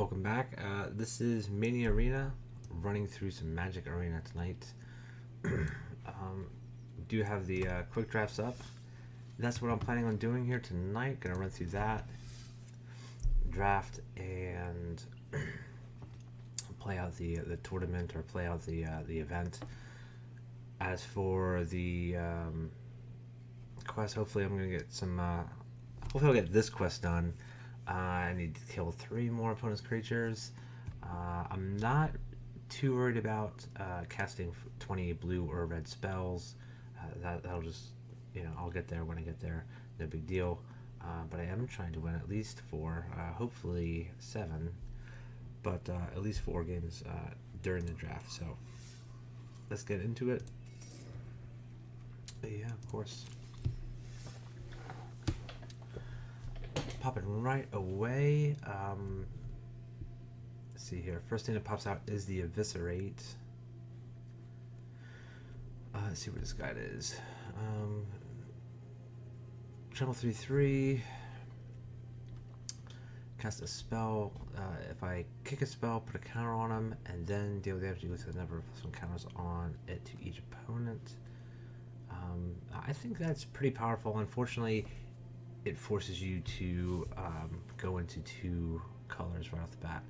welcome back. This is Mini Arena, running through some Magic Arena tonight. Do have the quick drafts up. That's what I'm planning on doing here tonight. Gonna run through that draft and play out the tournament, or play out the event. As for the quest, hopefully I'm gonna get some. Hopefully I'll get this quest done. I need to kill 3 more opponent's creatures. I'm not too worried about casting 20 blue or red spells. That'll just, I'll get there when I get there. No big deal. But I am trying to win at least 4, hopefully 7, but at least 4 games during the draft. So let's get into it. Yeah, of course. Popping right away. Let's see here. First thing that pops out is the Eviscerate. Let's see what this guy is. Tremble 3/3. Cast a spell. If I kick a spell, put a counter on him, and then deal damage equal to the number of +1 counters on it to each opponent. I think that's pretty powerful. Unfortunately, it forces you to go into 2 colors right off the bat.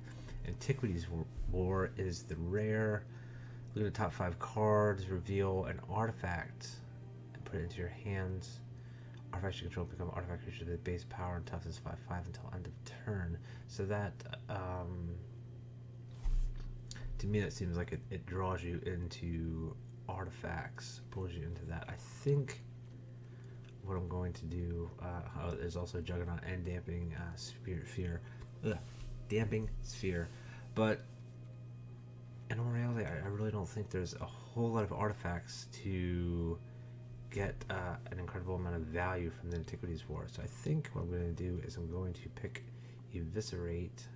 Antiquities War is the rare. Look at the top 5 cards, reveal an artifact, and put it into your hands. Artifacts you control become artifact creatures with base power and toughness 5/5 until end of turn. So that, to me, that seems like it draws you into artifacts, pulls you into that. I think what I'm going to do, there's also Juggernaut and Damping Damping Sphere, but in all reality, I really don't think there's a whole lot of artifacts to get an incredible amount of value from the Antiquities War. So I think what I'm going to do is I'm going to pick Eviscerate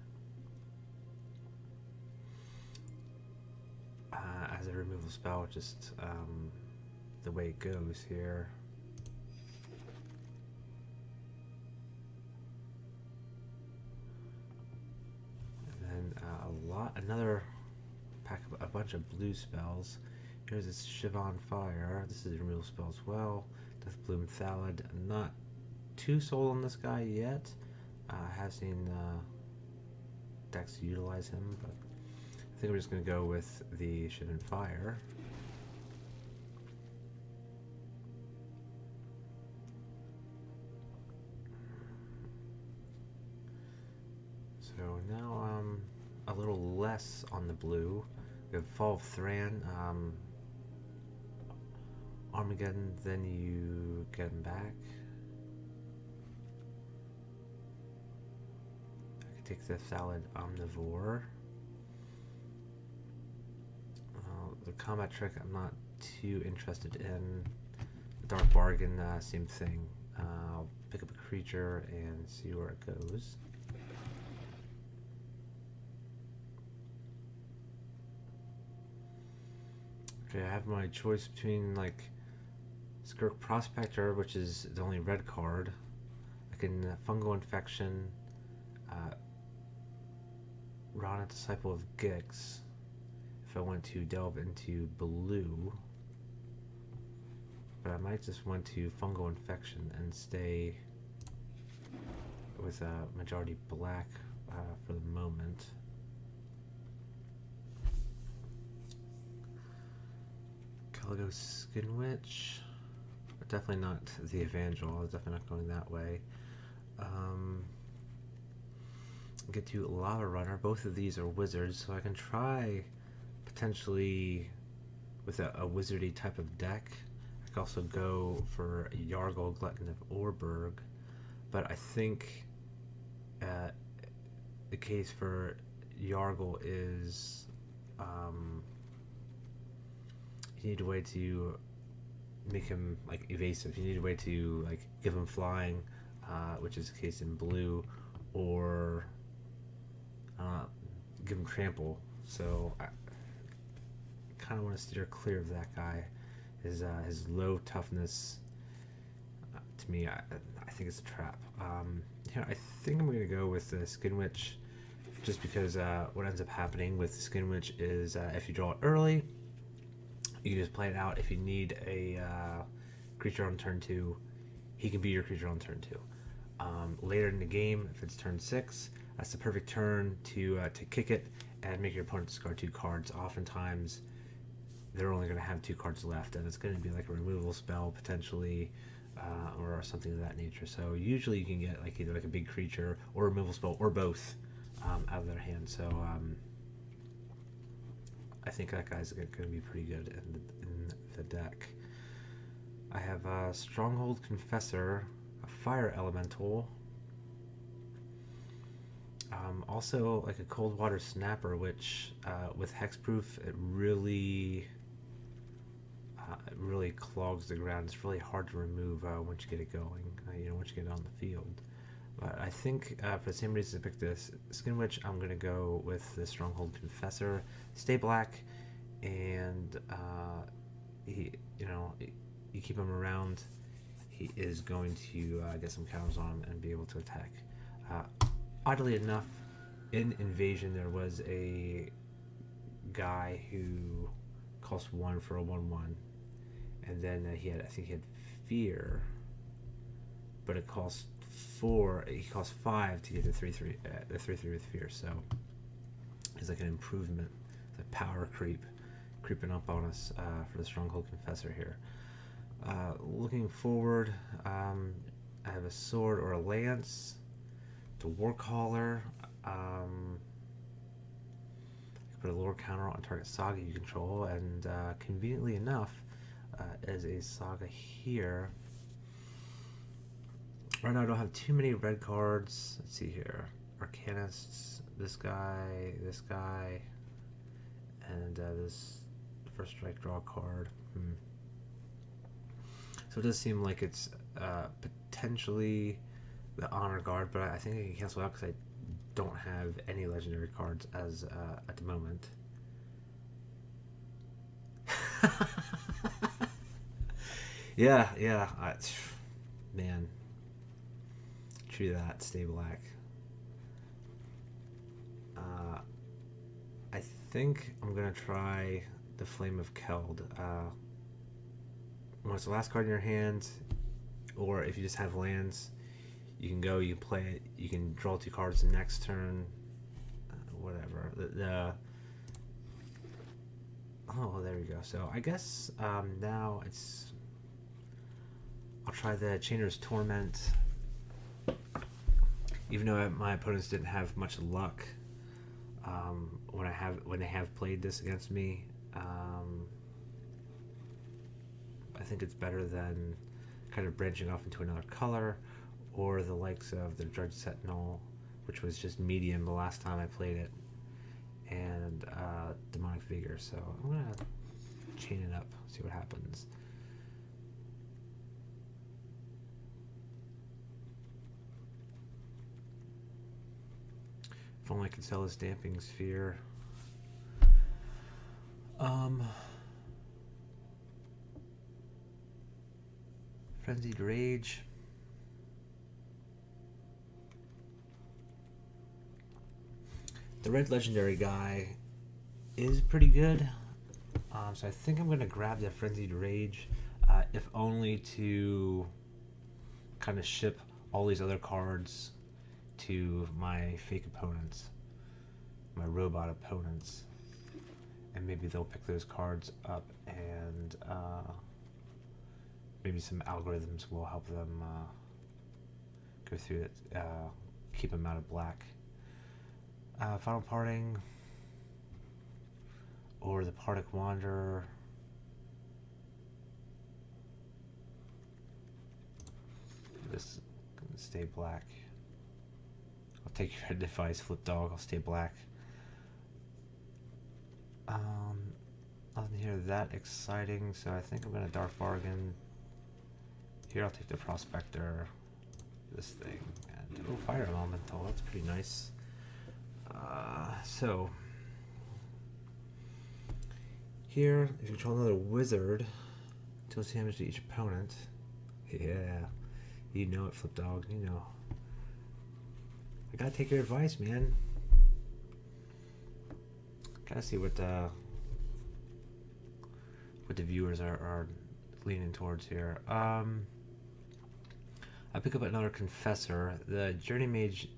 as a removal spell, just the way it goes here. Another pack of a bunch of blue spells. Here's this Shivan Fire. This is a removal spell as well. Death Bloom Thallid. I'm not too sold on this guy yet. I have seen decks utilize him, but I think we're just going to go with the Shivan Fire. So now I'm a little less on the blue. We have Fall of Thran, Armageddon, then you get him back. I could take the Thallid Omnivore. The combat trick I'm not too interested in. Dark Bargain, same thing. I'll pick up a creature and see where it goes. Okay, I have my choice between like Skirk Prospector, which is the only red card. I can Fungal Infection, Rana, Disciple of Gix, if I want to delve into blue. But I might just want to Fungal Infection and stay with a majority black for the moment. Caligo Skin Witch, but definitely not the Evangel. I was definitely not going that way. Get to Lava Runner. Both of these are wizards, so I can try potentially with a wizardy type of deck. I could also go for Yargle, Glutton of Orberg, but I think the case for Yargle is you need a way to make him like evasive. You need a way to like give him flying, which is the case in blue, or give him trample. So I kind of want to steer clear of that guy. His low toughness, to me, I think it's a trap. I think I'm going to go with the Skin Witch just because what ends up happening with Skin Witch is if you draw it early, you can just play it out. If you need a creature on turn 2, he can be your creature on turn 2. Later in the game, if it's turn 6, that's the perfect turn to kick it and make your opponent discard 2 cards. Oftentimes, they're only going to have 2 cards left, and it's going to be like a removal spell potentially, or something of that nature. So usually you can get like either like a big creature or a removal spell or both out of their hand. So I think that guy's going to be pretty good in the deck. I have a Stronghold Confessor, a Fire Elemental, also like a Cold Water Snapper, which with Hexproof it really clogs the ground. It's really hard to remove once you get it going, once you get it on the field. But I think for the same reason I picked this Skin Witch, I'm going to go with the Stronghold Confessor. Stay black, and you keep him around, he is going to get some counters on him and be able to attack. Oddly enough, in Invasion there was a guy who cost 1 for a 1/1, and then I think he had Fear, but it cost 4. He cost 5 to get the 3/3 with Fear. So it's like an improvement, the power creeping up on us for the Stronghold Confessor here. Looking forward, I have a sword or a lance, the Warcaller. I can put a lower counter on target saga you control, and conveniently enough, as a saga here. Right now I don't have too many red cards. Let's see here. Arcanists, this guy, and this first strike draw card. So it does seem like it's potentially the Honor Guard, but I think I can cancel out because I don't have any legendary cards as at the moment. yeah, man. True that. Stay black. I think I'm gonna try the Flame of Keld. When it's the last card in your hand, or if you just have lands, you can go, you can play it, you can draw 2 cards the next turn, whatever. Oh, there we go. So I guess now I'll try the Chainer's Torment. Even though my opponents didn't have much luck when they have played this against me, I think it's better than kind of branching off into another color, or the likes of the Judge Sentinel, which was just medium the last time I played it, and Demonic Vigor. So I'm gonna chain it up, see what happens. If only I could sell this Damping Sphere. Frenzied Rage. The red legendary guy is pretty good, so I think I'm going to grab that Frenzied Rage, if only to kind of ship all these other cards to my fake opponents, my robot opponents, and maybe they'll pick those cards up, and maybe some algorithms will help them go through it, keep them out of black. Final Parting, or the Partick Wanderer. Just stay black. I'll take your advice, Flip Dog. I'll stay black. Nothing here that exciting, so I think I'm gonna Dark Bargain. Here I'll take the Prospector, this thing, and oh, Fire Elemental. That's pretty nice. So here, if you control another wizard, deals damage to each opponent. Yeah, you know it, Flip Dog. You know. I gotta take your advice, man. Gotta see what the viewers are leaning towards here. I pick up another Confessor. The Journey Mage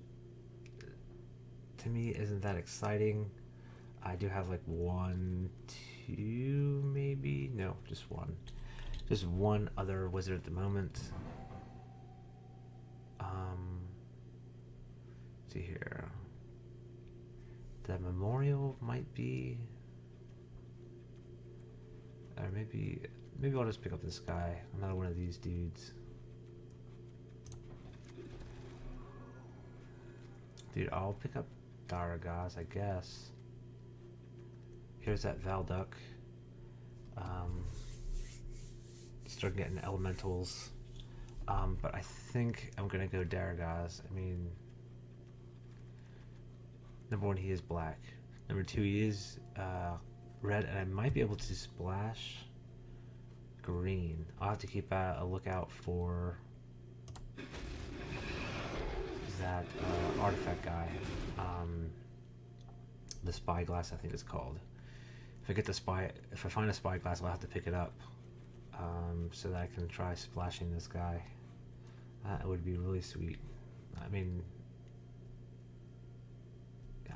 to me isn't that exciting. I do have like 1, 2, maybe? No, just one. Just one other wizard at the moment. Let's see here. The Memorial might be, or maybe I'll just pick up this guy. Another one of these dudes. Dude, I'll pick up Daragaz, I guess. Here's that Valduck. Start getting elementals. But I think I'm gonna go Daragaz. I mean, number one, he is black. Number two, he is red, and I might be able to splash green. I'll have to keep a lookout for that artifact guy. The spyglass, I think it's called. If I find a spyglass, I'll have to pick it up so that I can try splashing this guy. That would be really sweet. I mean,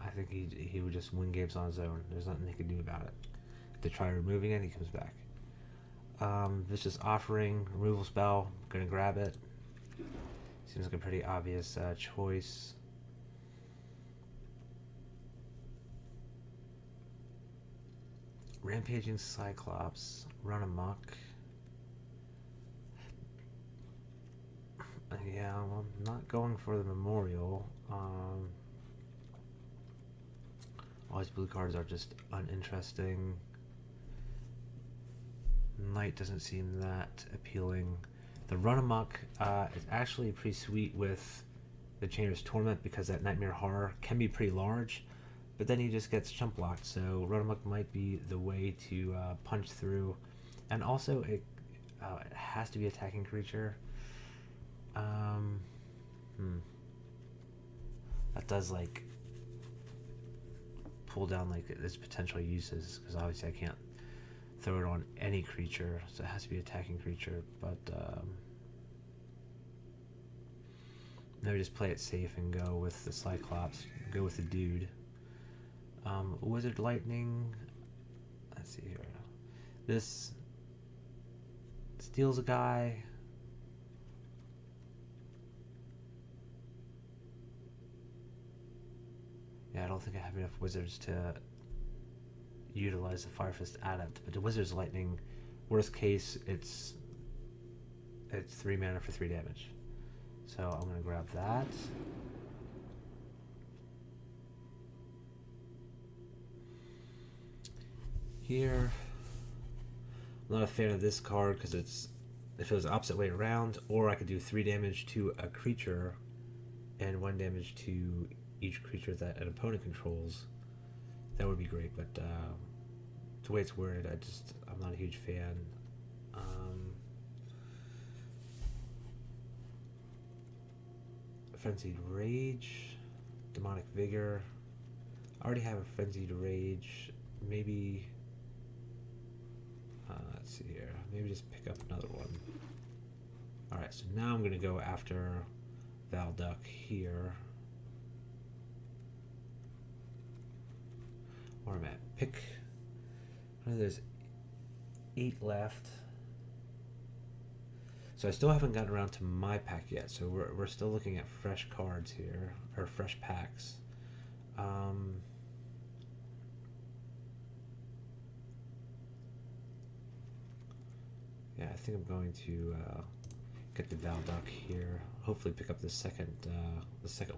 I think he would just win games on his own. There's nothing he can do about it. To try removing it, he comes back. Vicious Offering, removal spell. Gonna grab it. Seems like a pretty obvious choice. Rampaging Cyclops, run amok. Yeah, well, I'm not going for the Memorial. All these blue cards are just uninteresting. Knight doesn't seem that appealing. The run amok is actually pretty sweet with the Chainer's Torment because that Nightmare Horror can be pretty large, but then he just gets chump blocked. So run amok might be the way to punch through, and also it has to be attacking creature. That does like pull down like its potential uses because obviously I can't throw it on any creature, so it has to be attacking creature. But maybe just play it safe and go with the Cyclops, go with the dude. Wizard Lightning. Let's see here. This steals a guy. Yeah, I don't think I have enough wizards to utilize the Fire Fist Adept, but the Wizard's Lightning, worst case, it's 3 mana for 3 damage. So I'm gonna grab that. Here, I'm not a fan of this card because if it was the opposite way around, or I could do 3 damage to a creature and 1 damage to each creature that an opponent controls. That would be great, but the way it's worded, I'm not a huge fan. Frenzied Rage, Demonic Vigor. I already have a Frenzied Rage. Maybe, let's see here. Maybe just pick up another one. Alright, so now I'm going to go after Valduck here. Where am I at? Pick. There's 8 left. So I still haven't gotten around to my pack yet. So we're still looking at fresh cards here, or fresh packs. Yeah, I think I'm going to get the Valduck here. Hopefully, pick up the second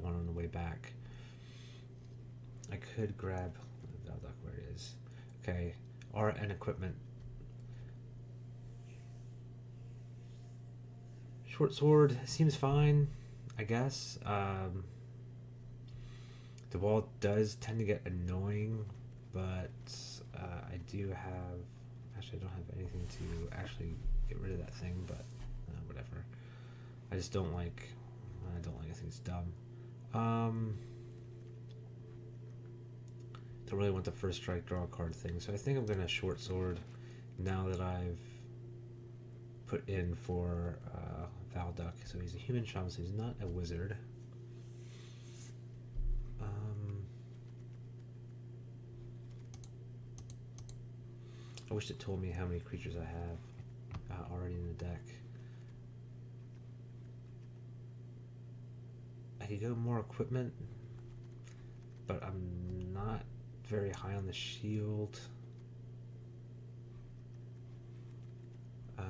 one on the way back. I could grab Valduck where it is. Okay, art and equipment. Short sword seems fine, I guess. The wall does tend to get annoying, but I do have. Actually, I don't have anything to actually get rid of that thing, but whatever. I just don't like. I don't like. I think it's dumb. Don't really want the first strike draw card thing, so I think I'm gonna short sword now that I've put in for Valduck. So he's a human shaman, so he's not a wizard. I wish it told me how many creatures I have already in the deck. I could go more equipment, but I'm not very high on the shield.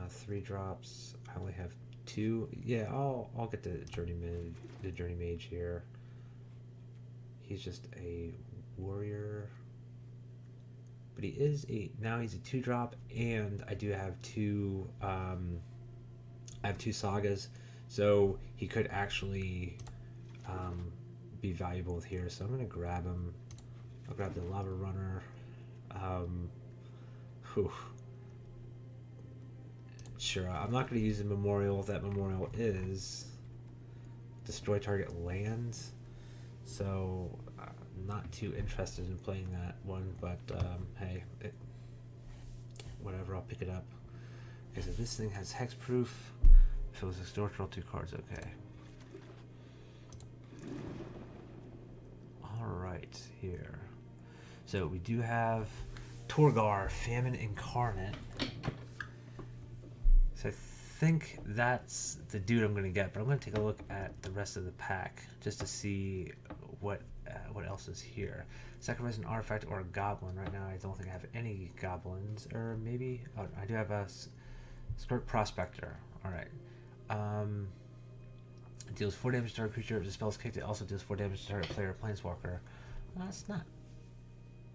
3 drops. I only have 2. Yeah, I'll get the journey mage here. He's just a warrior, but he is now he's a 2-drop, and I do have 2. I have 2 sagas, so he could actually be valuable with here. So I'm gonna grab him. I'll grab the lava runner. Sure, I'm not going to use the memorial. That memorial is destroy target lands, so I'm not too interested in playing that one, but hey, whatever, I'll pick it up. Okay, so this thing has hexproof. If it was extort, roll 2 cards, okay. Alright, here. So we do have Torgar, Famine Incarnate. So I think that's the dude I'm going to get, but I'm going to take a look at the rest of the pack just to see what else is here. Sacrifice an artifact or a goblin. Right now I don't think I have any goblins, or maybe I do have a Skirt Prospector. Alright. It deals 4 damage to target creature. If the spell is kicked, it also deals 4 damage to target player or planeswalker. Well, that's not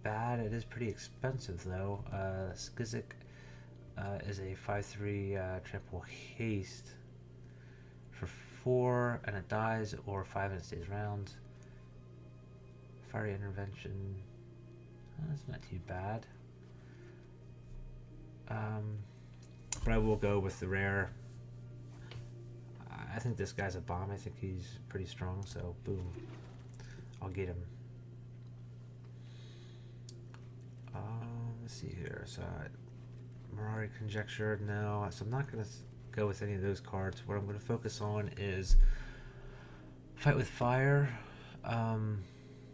bad. It is pretty expensive though. Skizik is a 5/3 trample haste for 4, and it dies, or 5 and it stays round. Fiery intervention. That's not too bad. But I will go with the rare. I think this guy's a bomb. I think he's pretty strong, so boom. I'll get him. Let's see here. So, Mirari Conjecture, no. So I'm not going to go with any of those cards. What I'm going to focus on is Fight with Fire.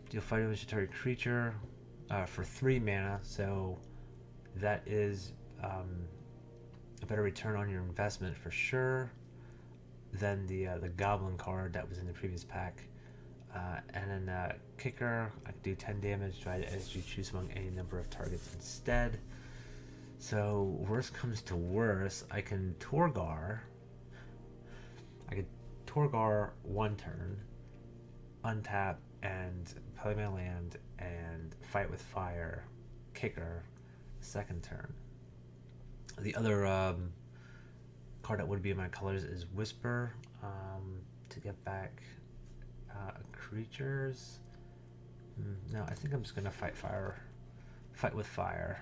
Deal 5 damage to target creature for 3 mana. So that is a better return on your investment for sure than the Goblin card that was in the previous pack. And then Kicker, I can do 10 damage, try as you choose among any number of targets instead. So worst comes to worst, I can Torgar. I could Torgar 1 turn, untap, and play my land, and Fight with Fire, Kicker, 2nd turn. The other card that would be in my colors is Whisper, to get back creatures. No, I think I'm just gonna Fight with Fire.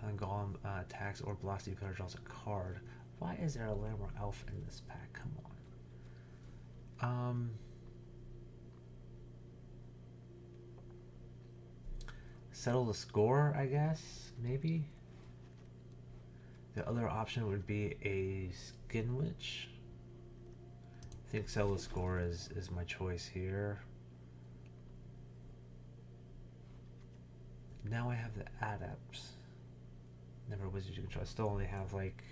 Helen Golem attacks or blocks the opponent, draws a card. Why is there a Landmark Elf in this pack? Come on. Settle the score, I guess, maybe. The other option would be a Skin Witch. I think settle the score is my choice here. Now I have the Adepts. Never Wizards you control. I still only have like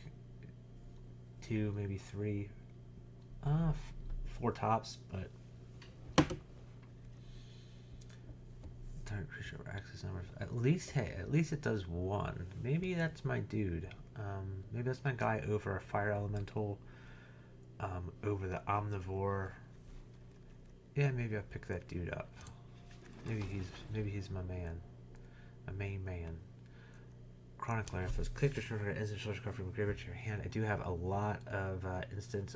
2, maybe 3, 4 tops, but target creature or access number. At least, hey, at least it does 1. Maybe that's my dude. Maybe that's my guy over a Fire Elemental, over the Omnivore. Yeah, maybe I'll pick that dude up. Maybe he's my man, my main man. Chronicler, if it's click to trigger an instant source card from your graveyard to your hand. I do have a lot of instants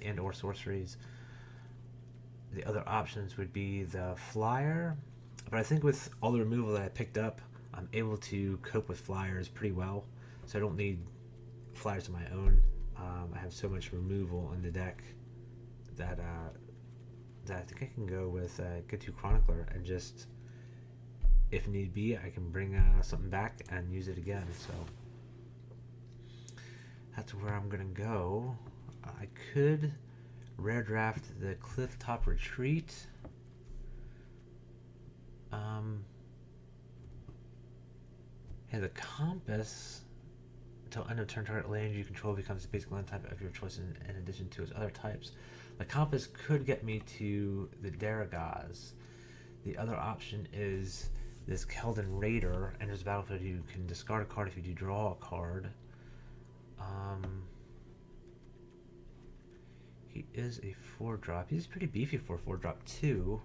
and or sorceries. The other options would be the Flyer, but I think with all the removal that I picked up, I'm able to cope with Flyers pretty well, so I don't need Flyers of my own. I have so much removal in the deck that that I think I can go with Get to Chronicler and just, if need be, I can bring something back and use it again. So that's where I'm gonna go. I could rare draft the Clifftop Retreat. Yeah, the Compass. Until end of turn, target land you control becomes the basic land type of your choice in addition to its other types. The Compass could get me to the Daragaz. The other option is this Keldon Raider. Enters the battlefield, you can discard a card if you do draw a card. He is a 4-drop. He's pretty beefy for a 4-drop too.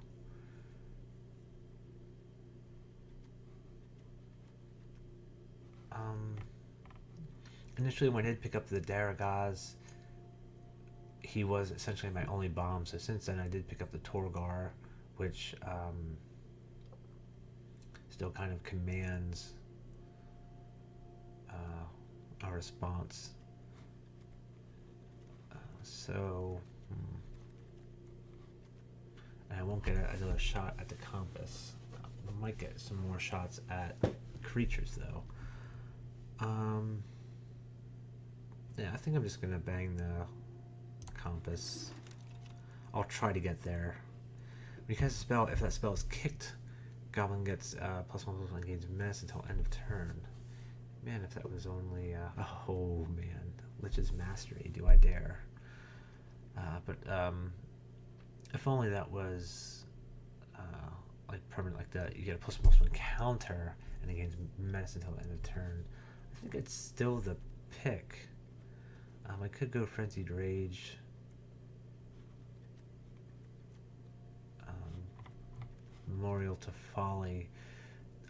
Initially, when I did pick up the Daragaz, he was essentially my only bomb. So since then, I did pick up the Torgar, which still kind of commands our response. And I won't get another shot at the Compass. I might get some more shots at creatures though. Yeah, I think I'm just gonna bang the Compass. I'll try to get there. When you cast a spell, if that spell is kicked, Goblin gets +1/+1 and gains menace until end of turn. Man, if that was only oh man, Lich's Mastery, do I dare? But if only that was like permanent like that, you get a +1/+1 counter and it gains menace until the end of turn. I think it's still the pick. I could go Frenzied Rage. Memorial to Folly.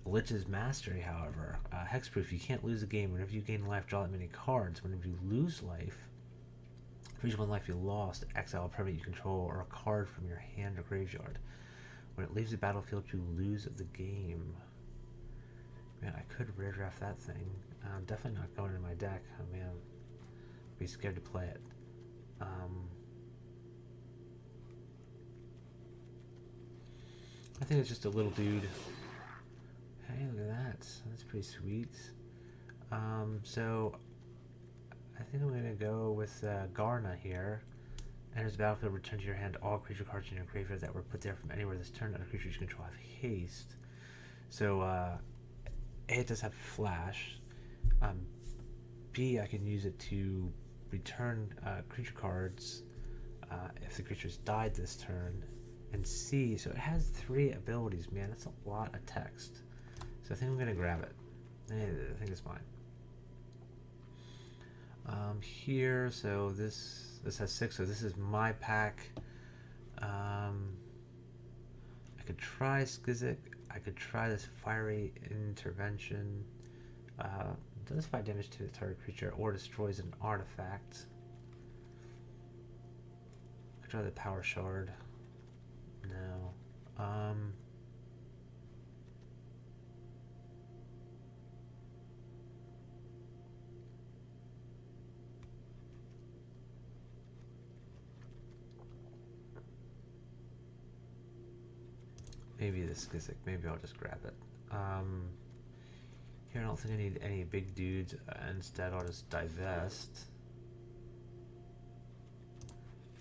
Lich's Mastery, however. Hexproof, you can't lose a game. Whenever you gain life, draw that many cards. Whenever you lose life, for each one life you lost, exile a permanent you control or a card from your hand or graveyard. When it leaves the battlefield, you lose the game. Man, I could rare draft that thing. Definitely not going in my deck. Oh man, I'd be scared to play it. I think it's just a little dude. Hey, look at that. That's pretty sweet. So I think I'm gonna go with Garna here. Enters the battlefield, return to your hand all creature cards in your graveyard that were put there from anywhere this turn. Other creatures you control have haste. So A, it does have flash. B, I can use it to return creature cards if the creature's died this turn. And C, so it has 3 abilities, man. That's a lot of text. So I think I'm gonna grab it. I think it's fine. Here, so this has 6, so this is my pack. I could try Skizik. I could try this Fiery Intervention. Does 5 damage to the target creature or destroys an artifact. I could try the Power Shard. No. Maybe this Skizik. Maybe I'll just grab it. Here I don't think I need any big dudes. Instead, I'll just divest.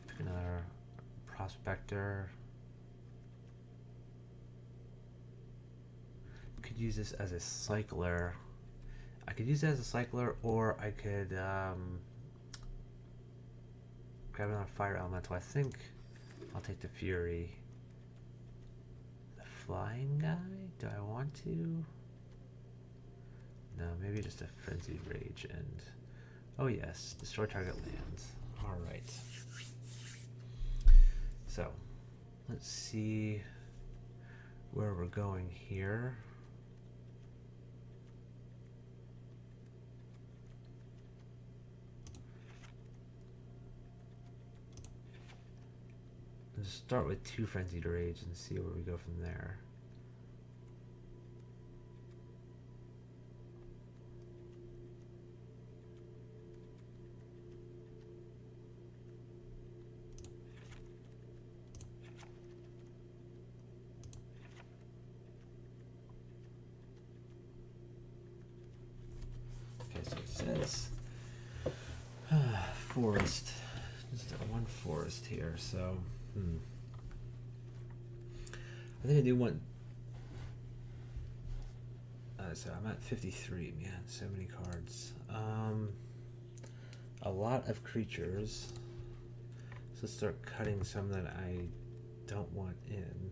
Pick another Prospector. Could use this as a cycler. I could use it as a cycler, or I could grab another fire elemental. I think I'll take the Fury. The flying guy? Do I want to? No, maybe just a Frenzied Rage and... Oh yes, destroy target lands. Alright. So, let's see where we're going here. Let's start with 2 Frenzied Rage and see where we go from there. forest. Just one forest here, so I think I do want. So I'm at 53. Man, so many cards. A lot of creatures. So let's start cutting some that I don't want in.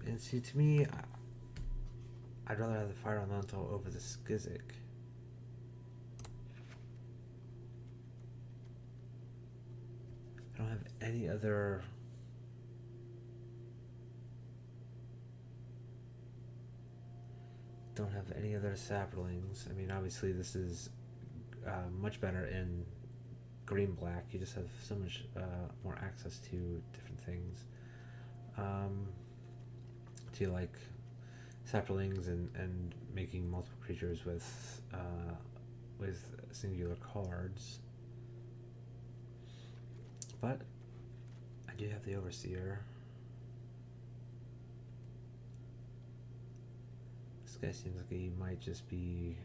And see, to me, I'd rather have the Fire Elemental over the Skizik. I don't have any other. Don't have any other saplings. I mean, obviously, this is much better in green-black. You just have so much more access to different things. To like saplings and making multiple creatures with singular cards. But I do have the Overseer. This guy seems like he might just be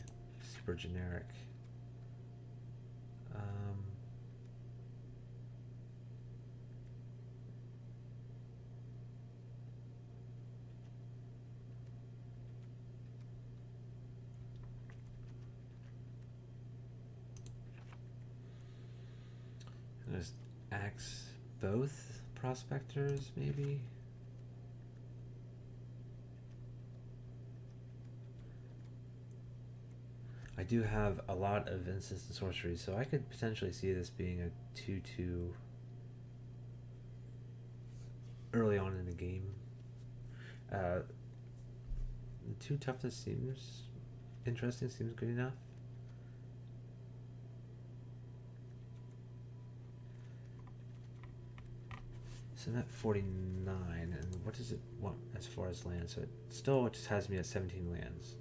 super generic. Just axe both prospectors, maybe. I do have a lot of instants and sorceries, so I could potentially see this being a 2/2 early on in the game. The 2 toughness seems interesting, seems good enough. So I'm at 49, and what does it want as far as land? So it still just has me at 17 lands.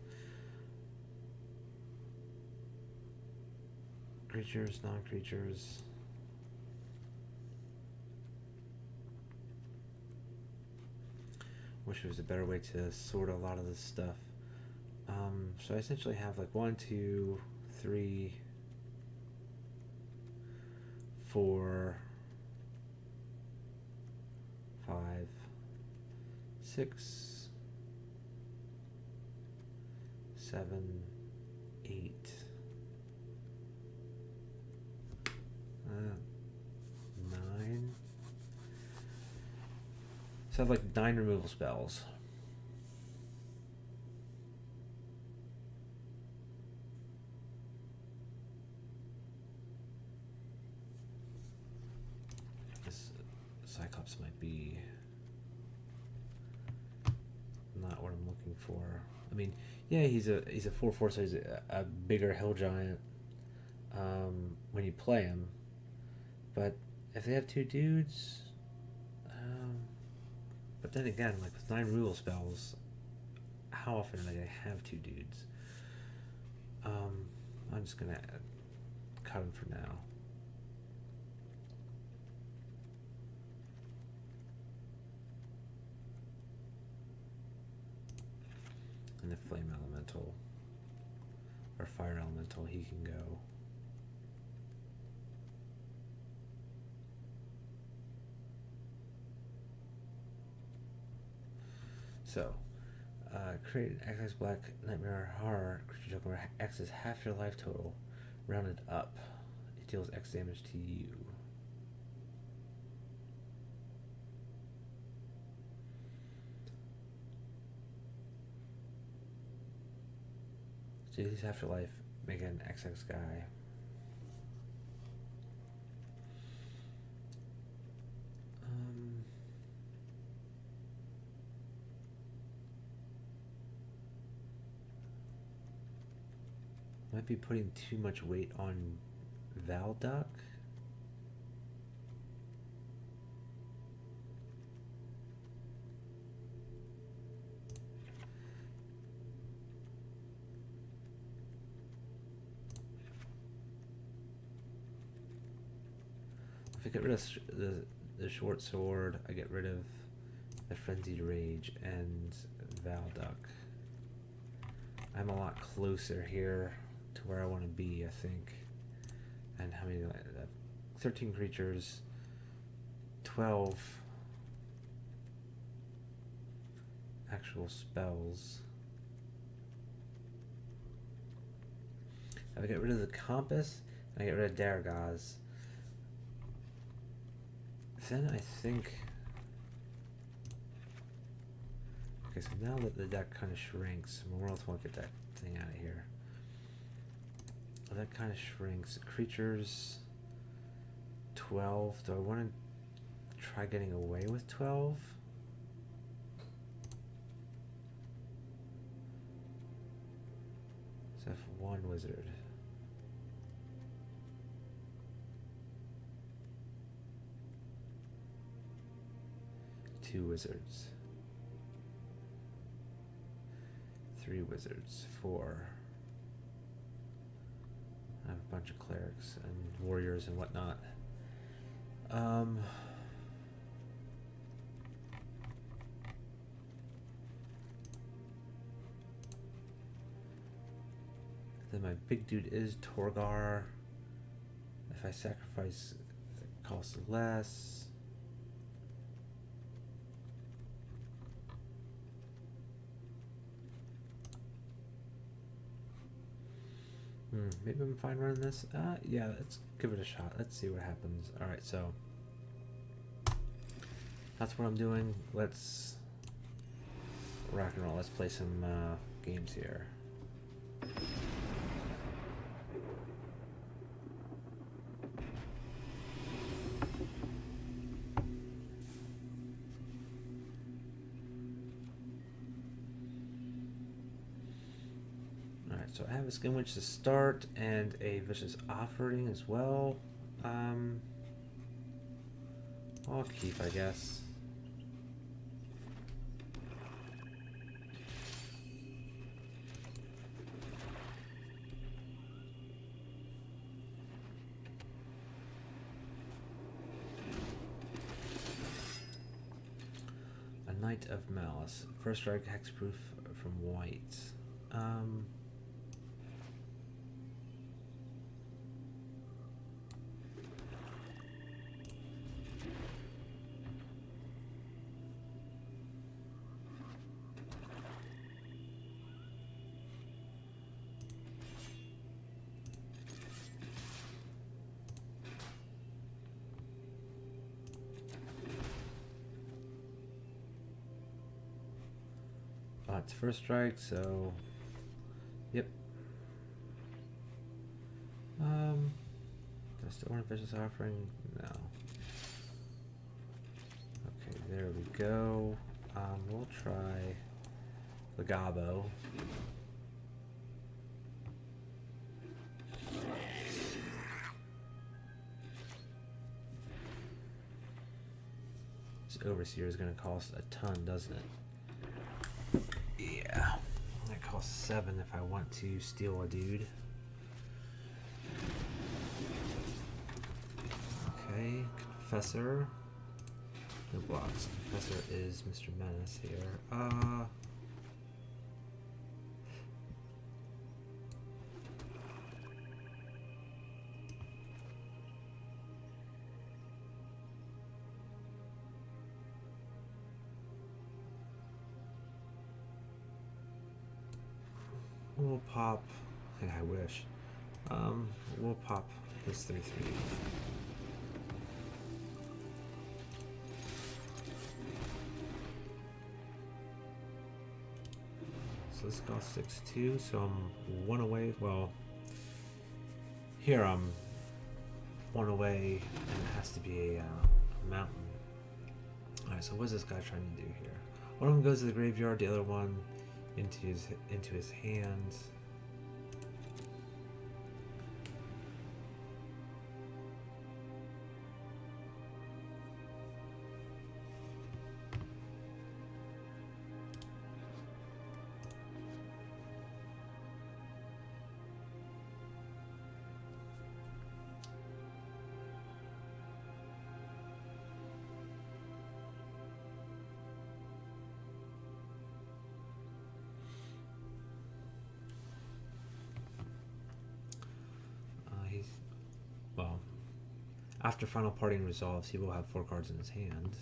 Creatures, non-creatures. Wish there was a better way to sort a lot of this stuff. So I essentially have like 1, 2, 3, 4, 5, 6, 7, 8, 9. So I have like 9 removal spells. This Cyclops might be not what I'm looking for. I mean, yeah, he's a 4/4, so he's a bigger hill giant when you play him. But if they have 2 dudes, but then again, like with 9 removal spells, how often do they have 2 dudes? I'm just gonna cut him for now. And the Flame Elemental or Fire Elemental, he can go. So, create an X Black Nightmare Horror creature token where X is half your life total, rounded up. It deals X damage to you. So he's half your life, make an XX guy. Might be putting too much weight on Valduck. If I get rid of the short sword, I get rid of the Frenzied Rage and Valduck. I'm a lot closer here to where I want to be, I think. And how many? 13 creatures, 12 actual spells. If I get rid of the compass, and I get rid of Daragaz, then I think... Okay, so now that the deck kind of shrinks, we'll get that thing out of here. That kind of shrinks. Creatures, 12. Do I want to try getting away with 12? So F1 wizard. Two wizards. 3 wizards. 4. I have a bunch of clerics and warriors and whatnot. Then my big dude is Torgar. If I sacrifice, it costs less. Maybe I'm fine running this. Yeah, let's give it a shot. Let's see what happens. Alright, so that's what I'm doing. Let's rock and roll. Let's play some games here. So I have a Skin Witch to start and a Vicious Offering as well. I'll keep, I guess. A Knight of Malice. First strike, hexproof from white. It's first strike, so yep. Do I still want a Vicious Offering? No. Okay, there we go. We'll try the Gabo. This Overseer is going to cost a ton, doesn't it? Yeah, that costs 7 if I want to steal a dude. Okay, Confessor. No blocks. Confessor is Mr. Menace here. We'll pop. Yeah, I wish. We'll pop this 3/3. So this costs 6/2. So I'm 1 away. Well, here I'm 1 away, and it has to be a mountain. All right. So what's this guy trying to do here? One of them goes to the graveyard. The other one into his hands. After final parting resolves, he will have 4 cards in his hand.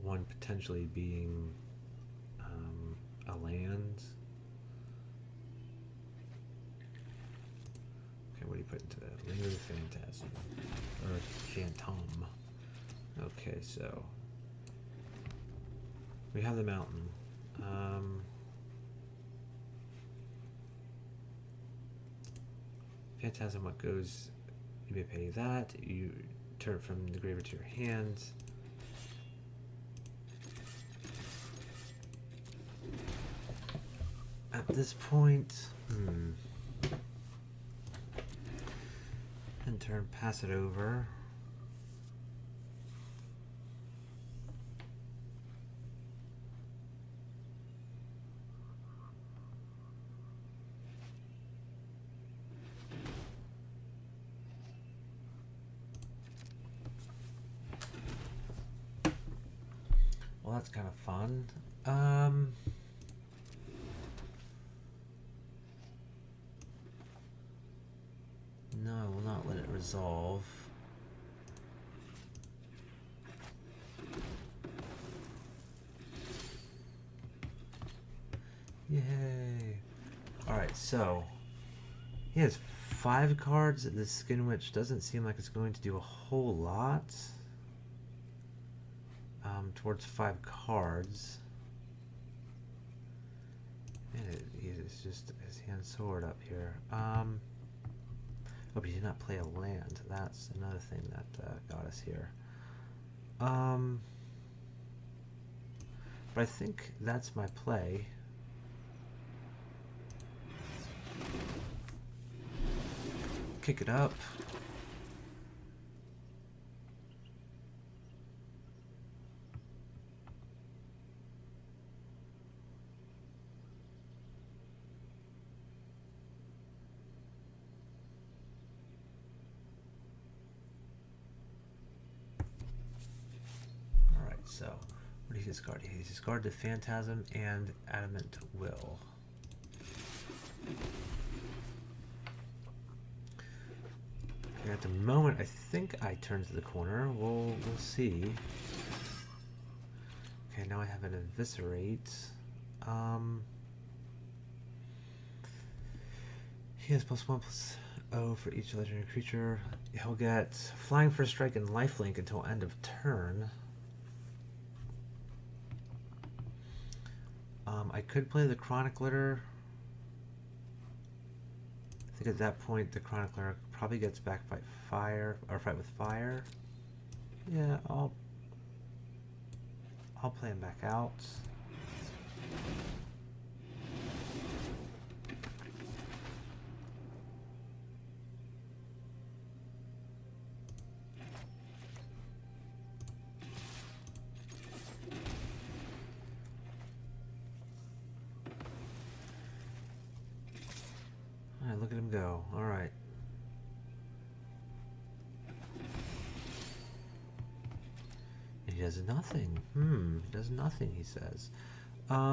One potentially being a land. Okay, what do you put into that? Linger the Phantasm. Or Phantom. Okay, so we have the mountain. Phantasm, what goes? You may pay that. You turn it from the graveyard to your hand. At this point, in turn, pass it over. Well, that's kind of fun. No, I will not let it resolve. Yay! Alright, so he has 5 cards. The Skin Witch doesn't seem like it's going to do a whole lot. Towards 5 cards. And he's just his hand sword up here. Oh, but he did not play a land. That's another thing that got us here. But I think that's my play. Kick it up. So, what did he discard? He discarded the Phantasm and Adamant Will. Okay, at the moment, I think I turn to the corner. We'll see. Okay, now I have an Eviscerate. He has +1/+0 for each legendary creature. He'll get Flying for Strike and Lifelink until end of turn. I could play the Chronicler. I think at that point the Chronicler probably gets back fight with fire. Yeah, I'll play him back out. Alright, look at him go. Alright. He does nothing. He does nothing, he says. A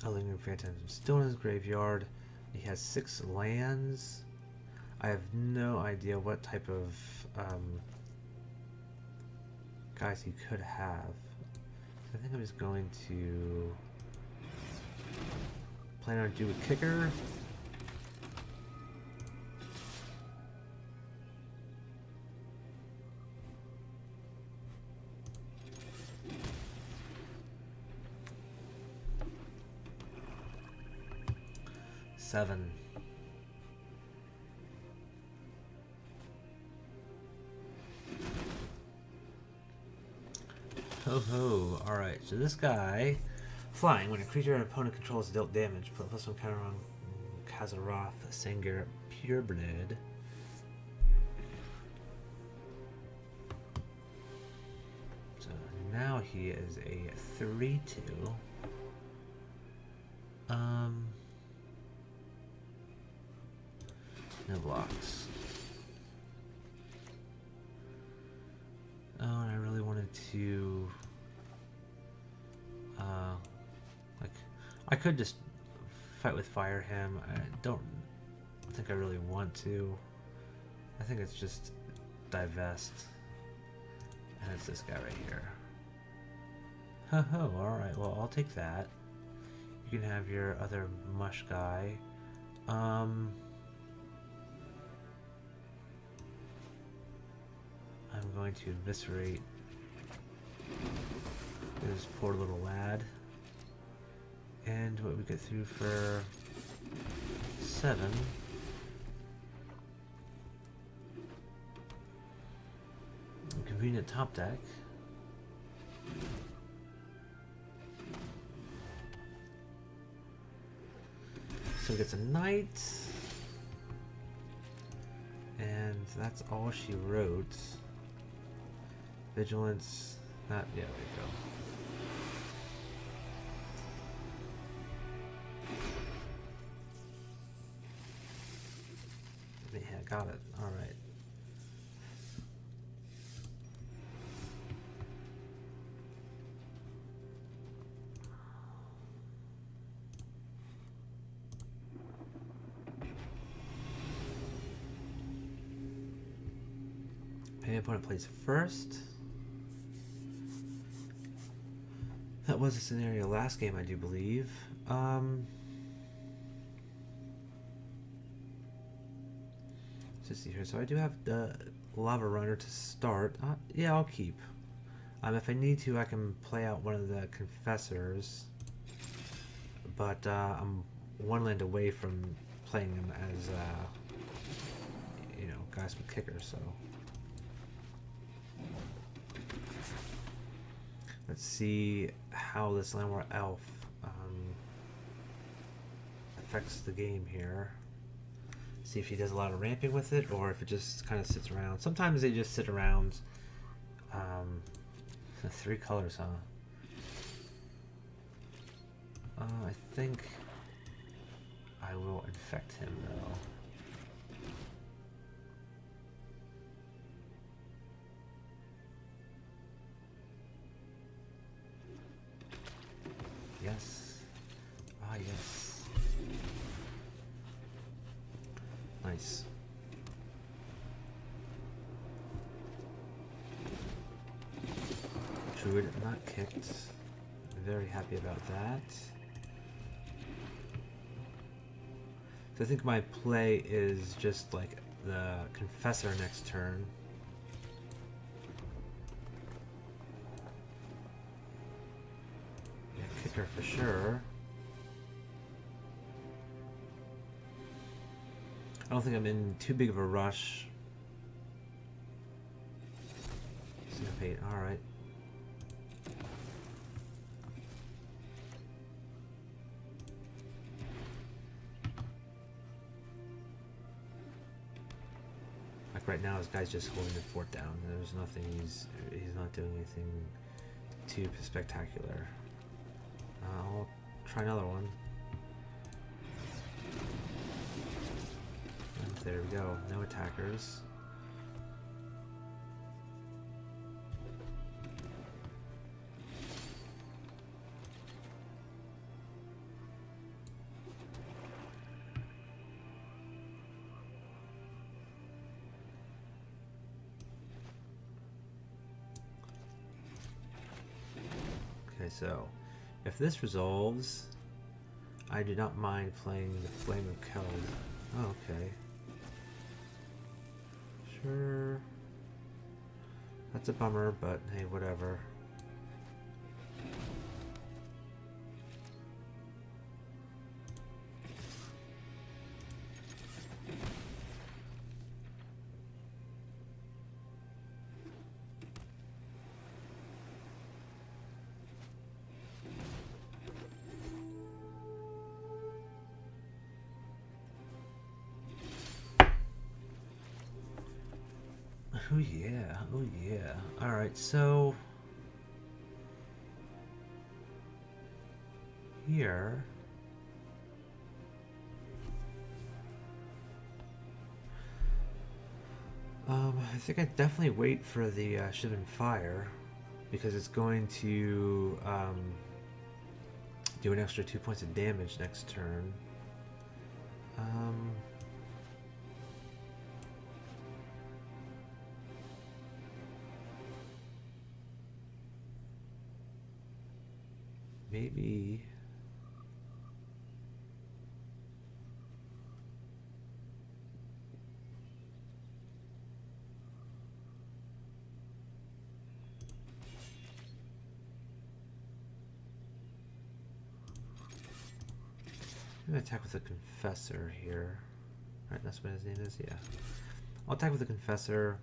Lingering Phantasm still in his graveyard. He has 6 lands. I have no idea what type of guys he could have. I think I'm just going to plan on do a kicker. Seven. Ho ho. Alright, so this guy, flying, when a creature an opponent controls dealt damage, put +1 counter on Kazaroth, Sengir, Pureblood. So now he is a 3/2. No blocks. Oh, and I really wanted to I could just fight with fire him. I don't think I really want to. I think it's just divest. And it's this guy right here. Ho ho, alright, well I'll take that. You can have your other mush guy. I'm going to eviscerate this poor little lad. And what we get through for 7. Convenient top deck. So it gets a knight. And that's all she wrote. Vigilance. Yeah, there we go. Yeah, got it. All right. My opponent plays first. That was a scenario last game, I do believe. Let's see here. So I do have the lava runner to start. Yeah, I'll keep. If I need to, I can play out one of the confessors. But I'm one land away from playing them as, guys with kickers. So let's see how this Landwar Elf affects the game here. See if he does a lot of ramping with it, or if it just kind of sits around. Sometimes they just sit around. 3 colors, huh? I think I will infect him, though. Yes. Ah, yes. Nice. Druid not kicked. Very happy about that. So I think my play is just like the Confessor next turn. Yeah, kicker for sure. I don't think I'm in too big of a rush. Syncopate, alright. Like right now, this guy's just holding the fort down. There's nothing, he's not doing anything too spectacular. I'll try another one. There we go, no attackers. Okay, so if this resolves, I do not mind playing the Flame of Keld. Oh, okay. Sure. That's a bummer, but hey, whatever. Oh yeah, oh yeah. Alright, so here I think I definitely wait for the Shivan Fire because it's going to Do an extra 2 points of damage next turn. Maybe. I'm gonna attack with the Confessor here. Right, that's what his name is, yeah. I'll attack with the Confessor.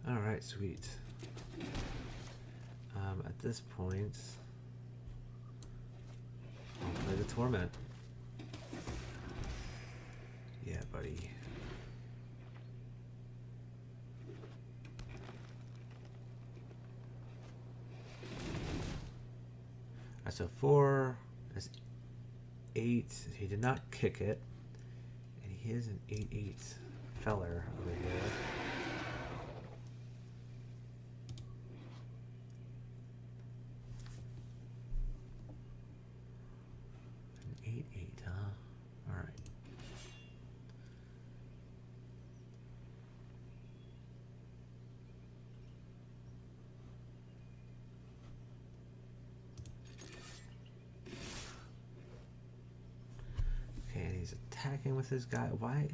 Alright, sweet. At this point, I'll play the Torment. Yeah, buddy. So 4 is 8. He did not kick it. And he is an 8/8 feller over here. An 8/8, huh? Alright. He's attacking with his guy. Why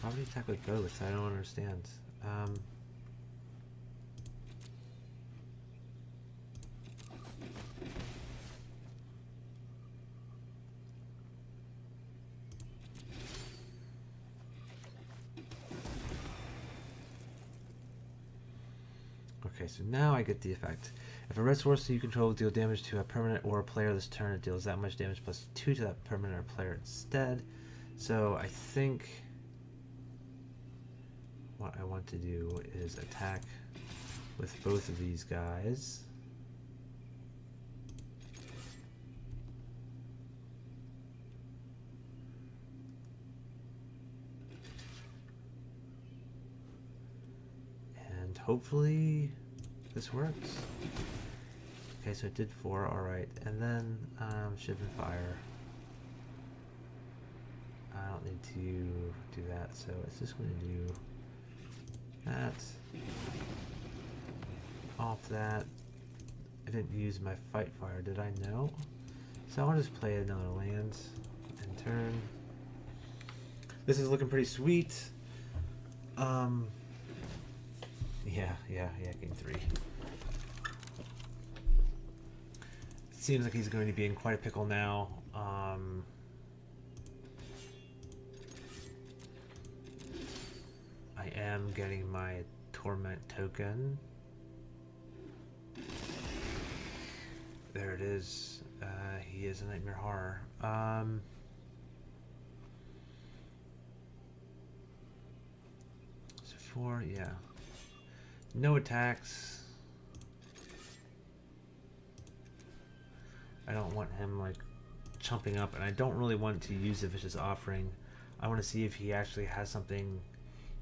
would he attack with ghosts? I don't understand. Okay, so now I get the effect. If a red sorcerer you control will deal damage to a permanent or a player this turn, it deals that much damage plus 2 to that permanent or player instead. So I think what I want to do is attack with both of these guys. And hopefully this works. Okay, so it did 4, alright. And then Shivan Fire. I don't need to do that, so it's just going to do that. Off that. I didn't use my Fight Fire, did I? No. So I'll just play another land and turn. This is looking pretty sweet. Yeah, game 3. Seems like he's going to be in quite a pickle now. I am getting my Torment token. There it is. He is a Nightmare Horror. So 4, yeah. No attacks. I don't want him like chumping up, and I don't really want to use the Vicious Offering. I want to see if he actually has something,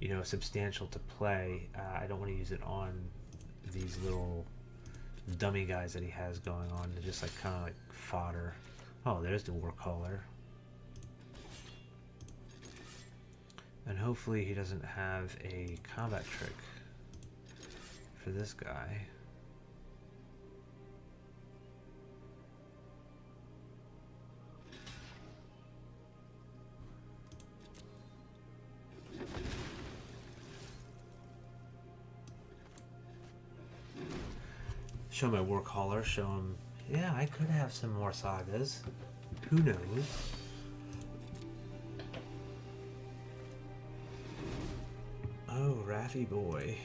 you know, substantial to play. I don't want to use it on these little dummy guys that he has going on. They're just like kind of like fodder. Oh, there's the Warcaller. And hopefully he doesn't have a combat trick for this guy. Show my Warcaller, show him, yeah, I could have some more sagas. Who knows? Oh, Raffi boy.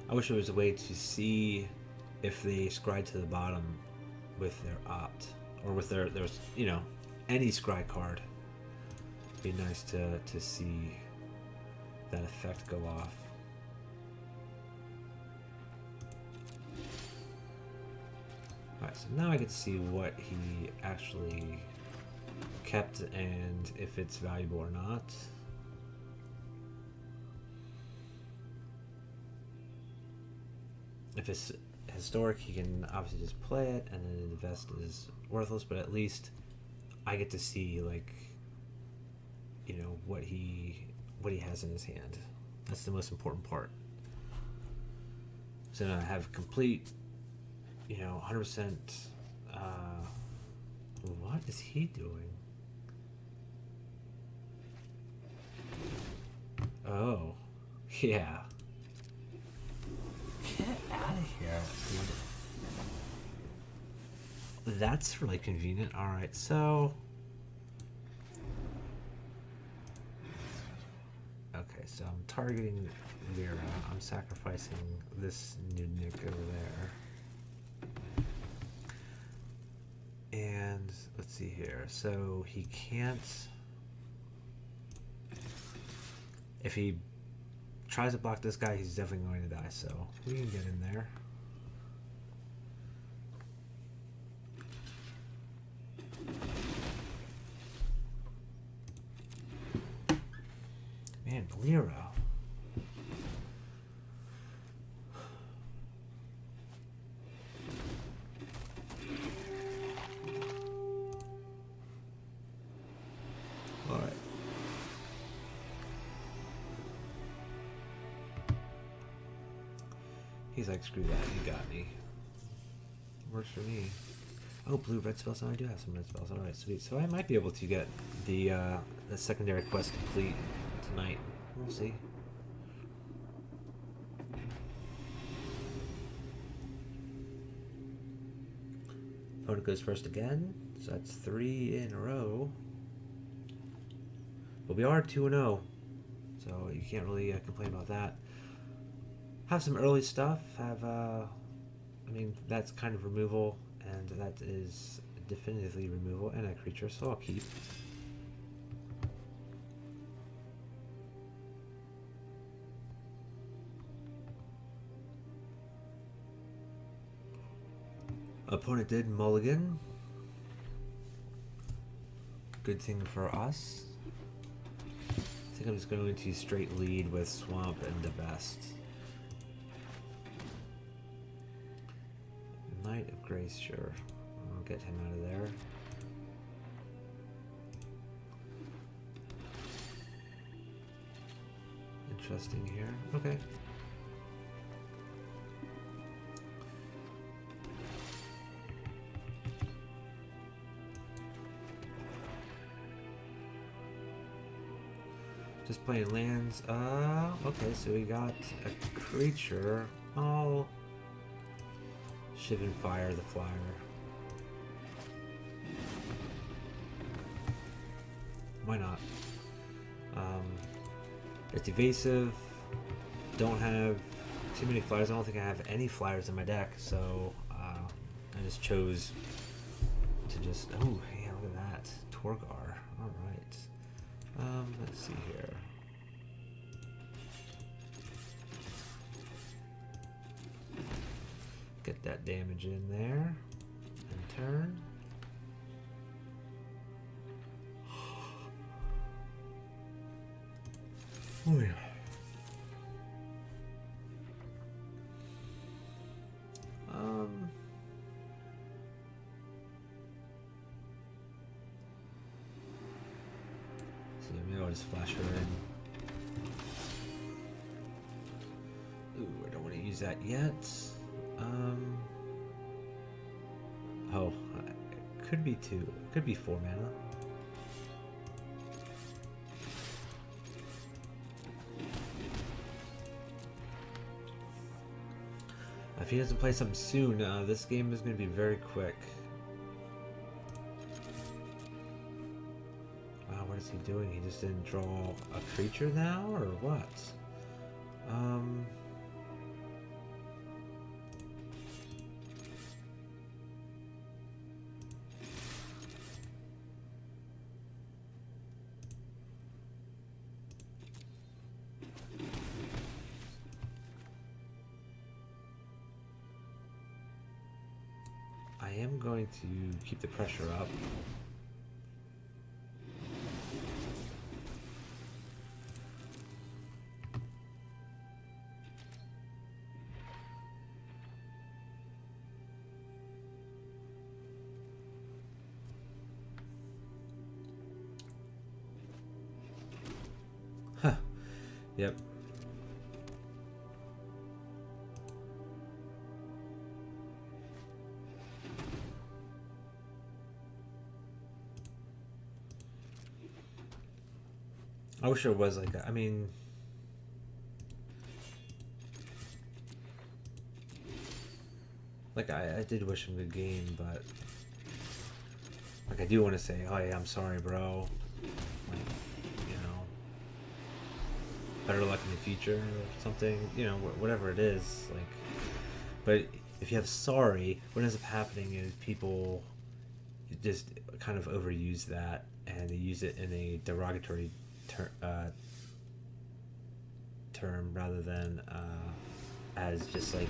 I wish there was a way to see if they scry to the bottom with their opt, or with their you know, any scry card. Be nice to see that effect go off. Alright, so now I get to see what he actually kept and if it's valuable or not. If it's historic, he can obviously just play it, and then the vest is worthless, but at least I get to see, like, you know, what he has in his hand. That's the most important part. So now I have complete, you know, 100%. What is he doing? Oh, yeah. Get out of here, dude. That's really convenient. Alright, so... Okay, so I'm targeting Lyra. I'm sacrificing this new Nick over there. And let's see here. So he can't... If he tries to block this guy, he's definitely going to die, so we can get in there. Man, Lyra. Alright. He's like, screw that, you got me. Works for me. Oh, blue, red spells. Oh, I do have some red spells. Alright, sweet. So I might be able to get the secondary quest complete tonight. We'll see. Opponent goes first again. So that's 3 in a row. But we are 2-0. So you can't really complain about that. Have some early stuff. Have, I mean, that's kind of removal. And that is definitively removal and a creature. So I'll keep. Opponent did mulligan. Good thing for us. I think I'm just going to straight lead with Swamp and the Best. Knight of Grace, sure. I'll get him out of there. Interesting here. Okay. Just playing lands. Okay, so we got a creature. Oh. Shivan Fire, the flyer. Why not? It's evasive. Don't have too many flyers. I don't think I have any flyers in my deck, so I just chose to just. Oh, yeah, look at that. Torgar. Alright. Let's see here. Get that damage in there. And turn. Oh yeah. So maybe I'll just flash her in. Ooh, I don't want to use that yet. Oh, it could be 2. It could be 4 mana. If he doesn't play something soon, this game is going to be very quick. Wow, what is he doing? He just didn't draw a creature now, or what? going to keep the pressure up. Huh. Yep. I wish there was like, I mean, like I did wish him a good game, but like I do want to say, oh yeah, I'm sorry, bro. Like, you know, better luck in the future or something. You know, whatever it is. Like, but if you have sorry, what ends up happening is people just kind of overuse that, and they use it in a derogatory term rather than as just like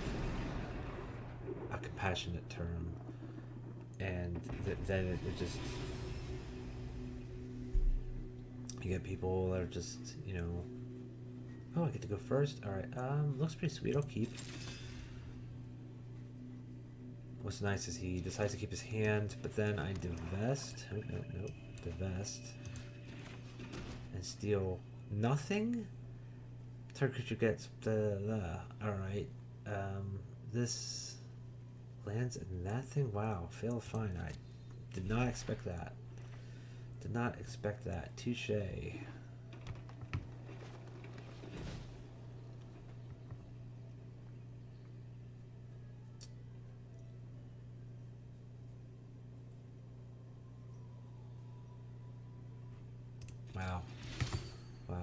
a compassionate term, and then it just, you get people that are just, you know, oh, I get to go first. All right, looks pretty sweet. I'll keep. What's nice is he decides to keep his hand, but then I divest. Oh, nope, divest and steal nothing. Target creature gets the. All right, this lands in that thing. Wow, fail fine. I did not expect that. Did not expect that. Touche. Wow. Wow.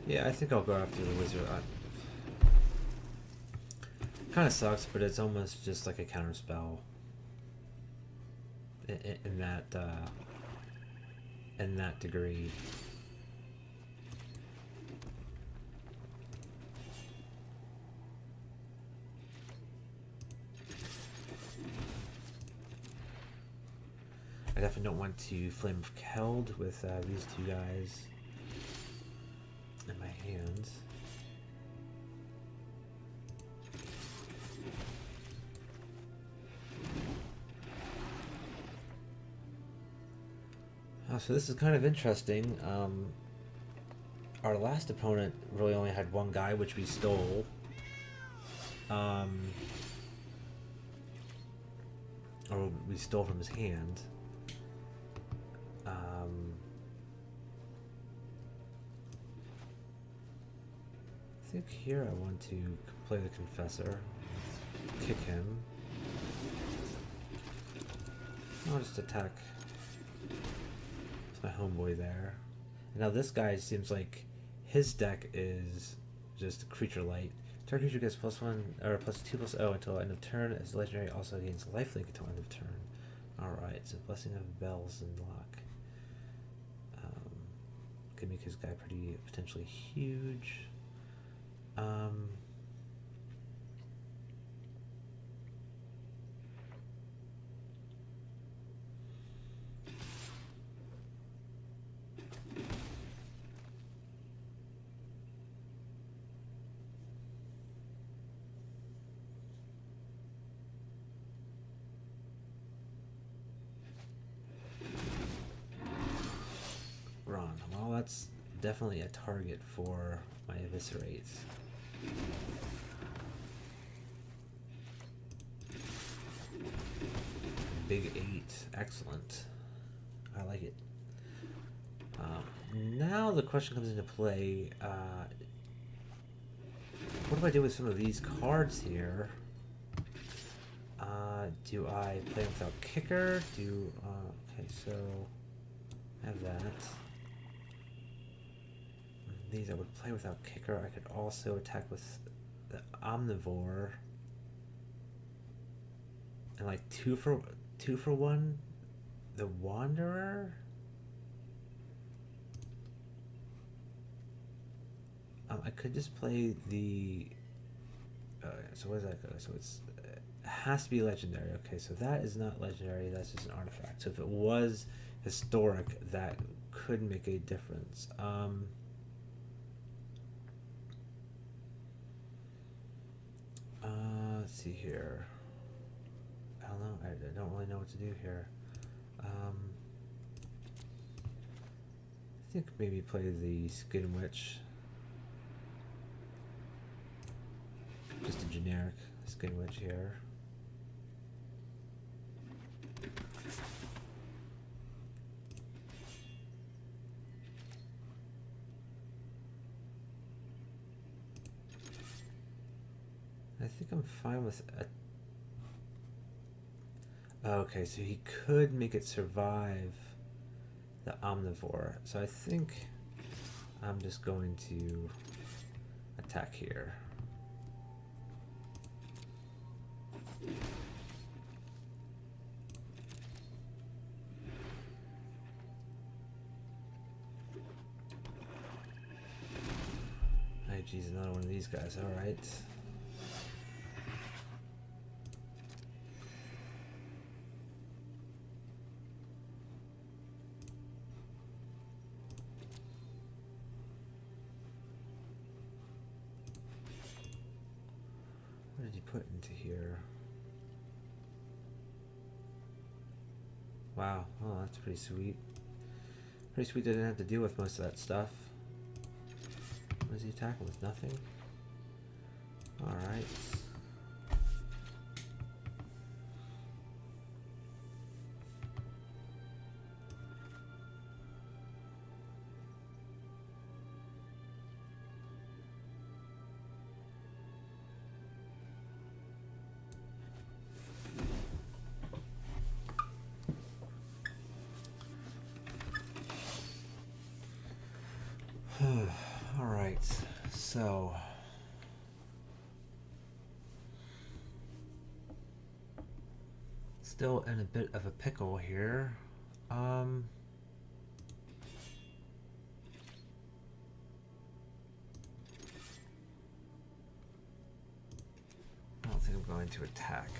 Yeah, I think I'll go after the wizard. Kind of sucks, but it's almost just like a counter spell. In that degree. I definitely don't want to Flame of Keld with these two guys in my hands. So this is kind of interesting. Our last opponent really only had one guy, which we stole. Or we stole from his hand. I think here I want to play the Confessor, kick him. I'll just attack my homeboy there. And now this guy seems like his deck is just creature light. Target creature gets +1 or +2/+0 until end of turn. As legendary, also gains lifelink until end of turn. Alright, so Blessing of Bells and luck. Could make his guy pretty potentially huge. Well, that's definitely a target for my eviscerates. Big 8, excellent. I like it. Now the question comes into play. what do I do with some of these cards here? Do I play without kicker? Okay, so I have that. These I would play without kicker. I could also attack with the omnivore. And like two for one, the wanderer. I could just play the. So what is that? So it has to be legendary. Okay, so that is not legendary. That's just an artifact. So if it was historic, that could make a difference. Let's see here. I don't know. I don't really know what to do here. I think maybe play the Skin Witch. Just a generic Skin Witch here. I think I'm fine with a... Okay, so he could make it survive the omnivore. So I think I'm just going to attack here. Hey, geez, another one of these guys. All right. What did he put into here? Wow, oh, that's pretty sweet. Pretty sweet they didn't have to deal with most of that stuff. What is he attacking with? Nothing? Alright. Alright, so still in a bit of a pickle here. I don't think I'm going to attack.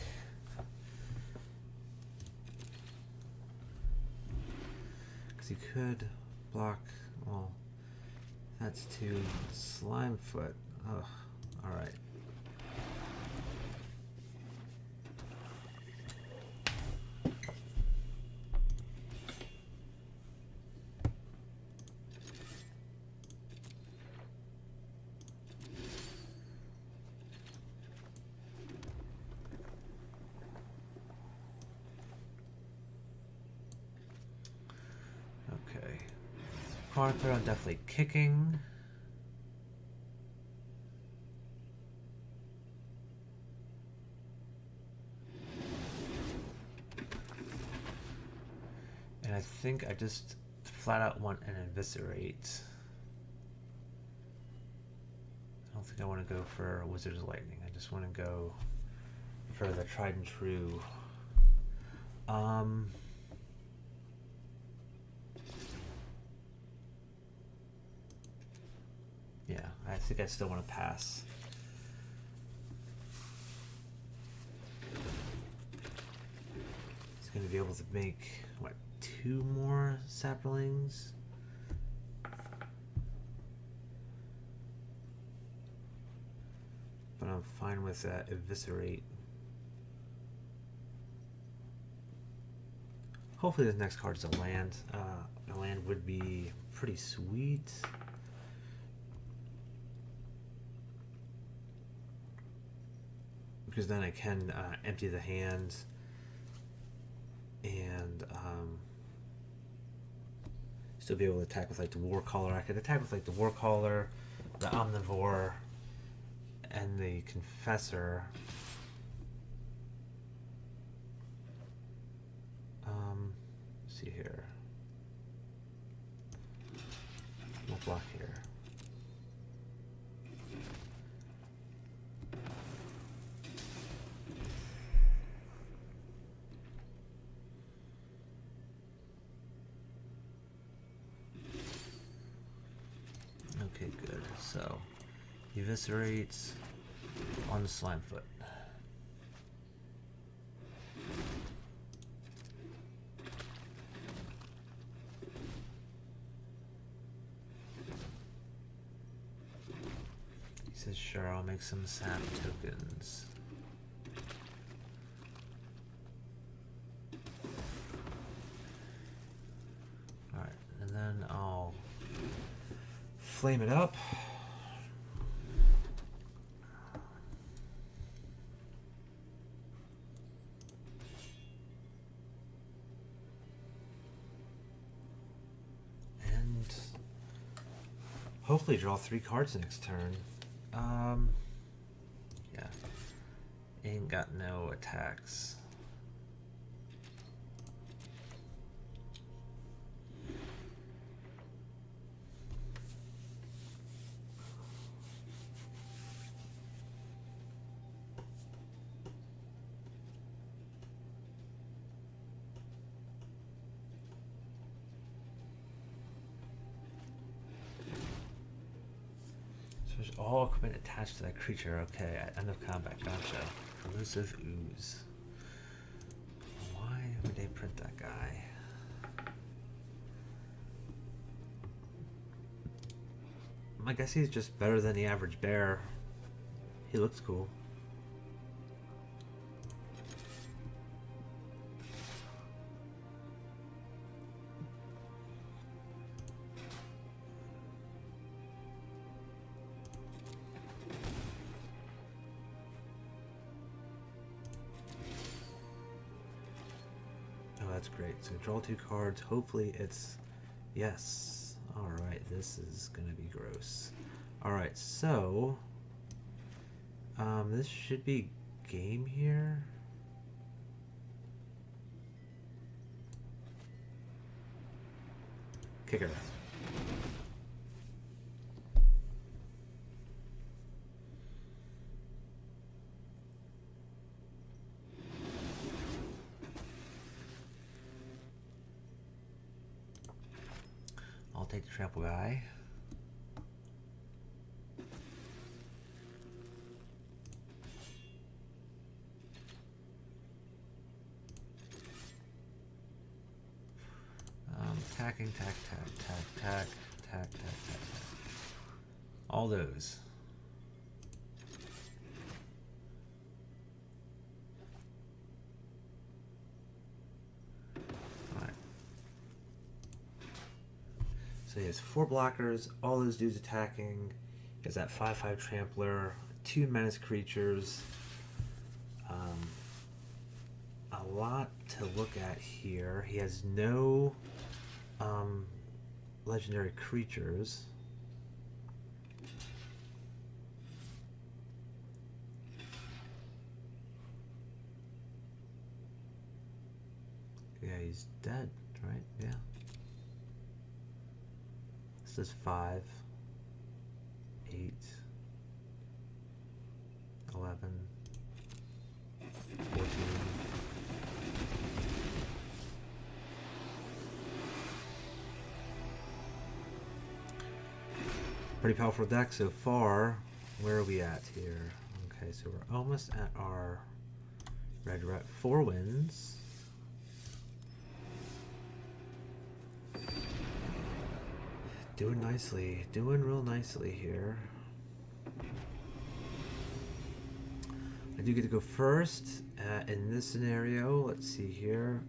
Because he could block, well, that's two slime foot. Ugh. Alright. Okay. Card player definitely kicking. And I think I just flat out want an eviscerate. I don't think I want to go for Wizard's Lightning. I just want to go for the tried and true. Yeah, I think I still want to pass. He's going to be able to make, what, 2 more saplings? But I'm fine with that eviscerate. Hopefully the next card is a land. A land would be pretty sweet. Because then I can empty the hand and still be able to attack with like the War Caller. I could attack with like the War Caller, the Omnivore, and the Confessor. Let's see here. We'll block here. Okay, good. So, eviscerates on the Slimefoot. He says, sure, I'll make some sap tokens. Alright, and then I'll flame it up. And hopefully draw 3 cards next turn. Yeah. Ain't got no attacks. There's all equipment attached to that creature. Okay, at end of combat. Gotcha. Elusive Ooze. Why would they print that guy? I guess he's just better than the average bear. He looks cool. That's great. So draw 2 cards. Hopefully it's yes. Alright, this is gonna be gross. Alright, so this should be game here. Kicker. I'll take the trample guy. Attacking, tack. All those. So he has 4 blockers, all those dudes attacking. He has that 5/5 trampler, 2 menace creatures. A lot to look at here. He has no legendary creatures. Yeah, he's dead, right? Yeah. This is 5, 8, 11, 14. Pretty powerful deck so far. Where are we at here? Okay, so we're almost at our red. We're at 4 wins. Doing nicely, doing real nicely here. I do get to go first in this scenario. Let's see here.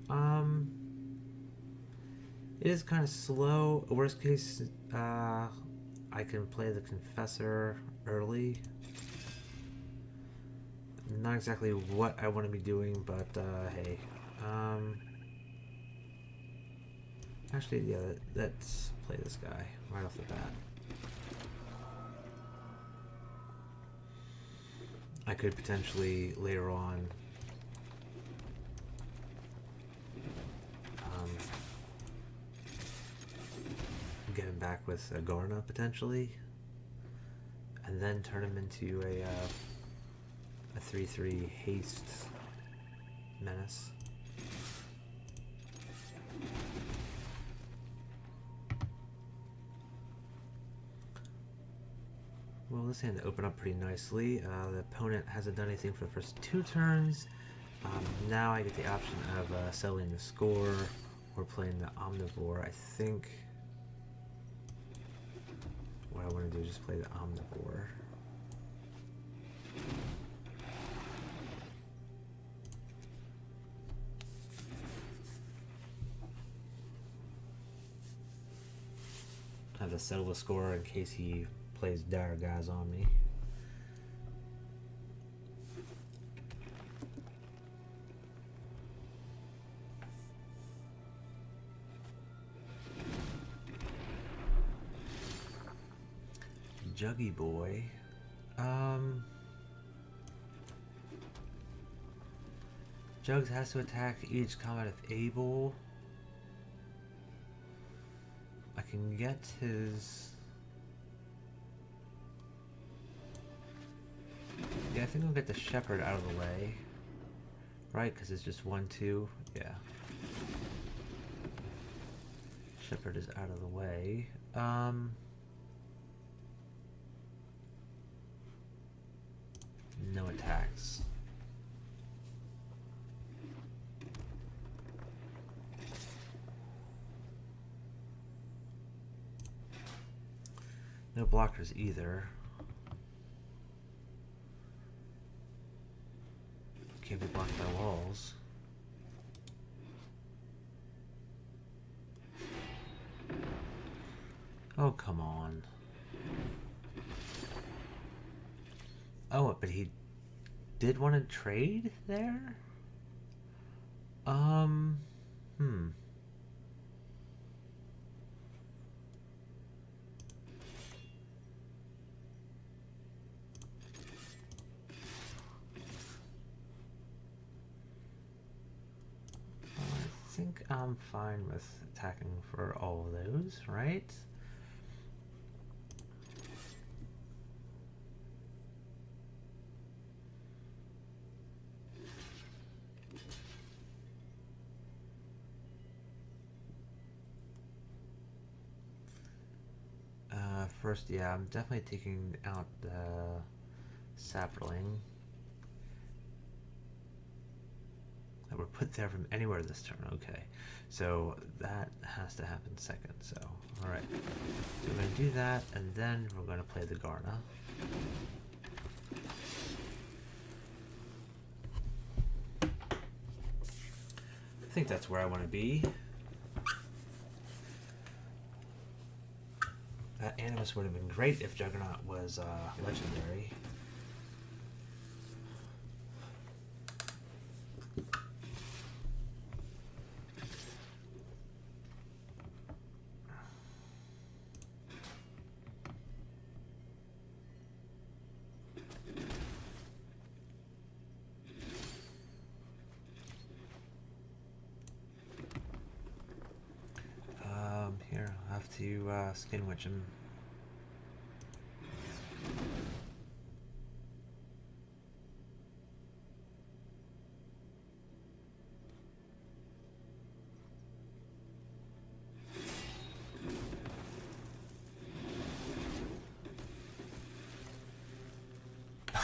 It is kind of slow. Worst case, I can play the Confessor early. Not exactly what I want to be doing, but hey. Actually, yeah, let's play this guy right off the bat. I could potentially later on get him back with a Garna potentially, and then turn him into a 3/3 haste menace. Well, this hand opened up pretty nicely. The opponent hasn't done anything for the first 2 turns. Now I get the option of settling the score or playing the Omnivore. I think what I want to do is just play the Omnivore. I have to settle the score in case he plays dire guys on me. Juggy boy. Jugs has to attack each combat if able. I can get his... Yeah, I think I'll get the Shepherd out of the way. Right, because it's just 1/2. Yeah. Shepherd is out of the way. No attacks. No blockers either. Can't be blocked by walls. Oh, come on. Oh, but he did want to trade there? I think I'm fine with attacking for all of those, right? First, yeah, I'm definitely taking out the sapling that were put there from anywhere this turn. Okay, so that has to happen second. So, all right, so we're gonna do that, and then we're gonna play the Garna. I think that's where I want to be. That Animus would have been great if Juggernaut was legendary. Here, I'll have to skin witch him.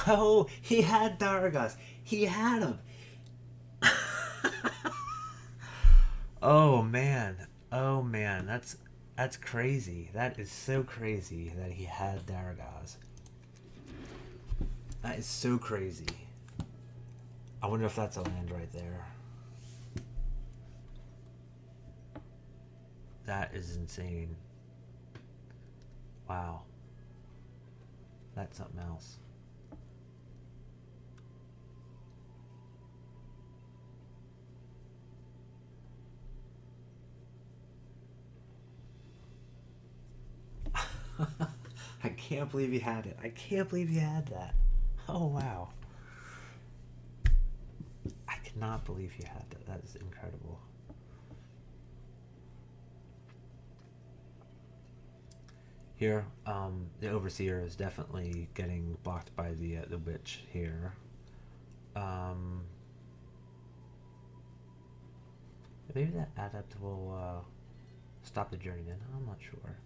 Oh, he had Dargas. He had him. Oh man. Oh man, that's crazy. That is so crazy that he had Daragaz. That is so crazy. I wonder if that's a land right there. That is insane. Wow. That's something else. I can't believe he had it. I can't believe he had that. Oh, wow. cannot believe he had that. That is incredible. Here, the Overseer is definitely getting blocked by the witch here. Maybe that adept will stop the journeyman. I'm not sure.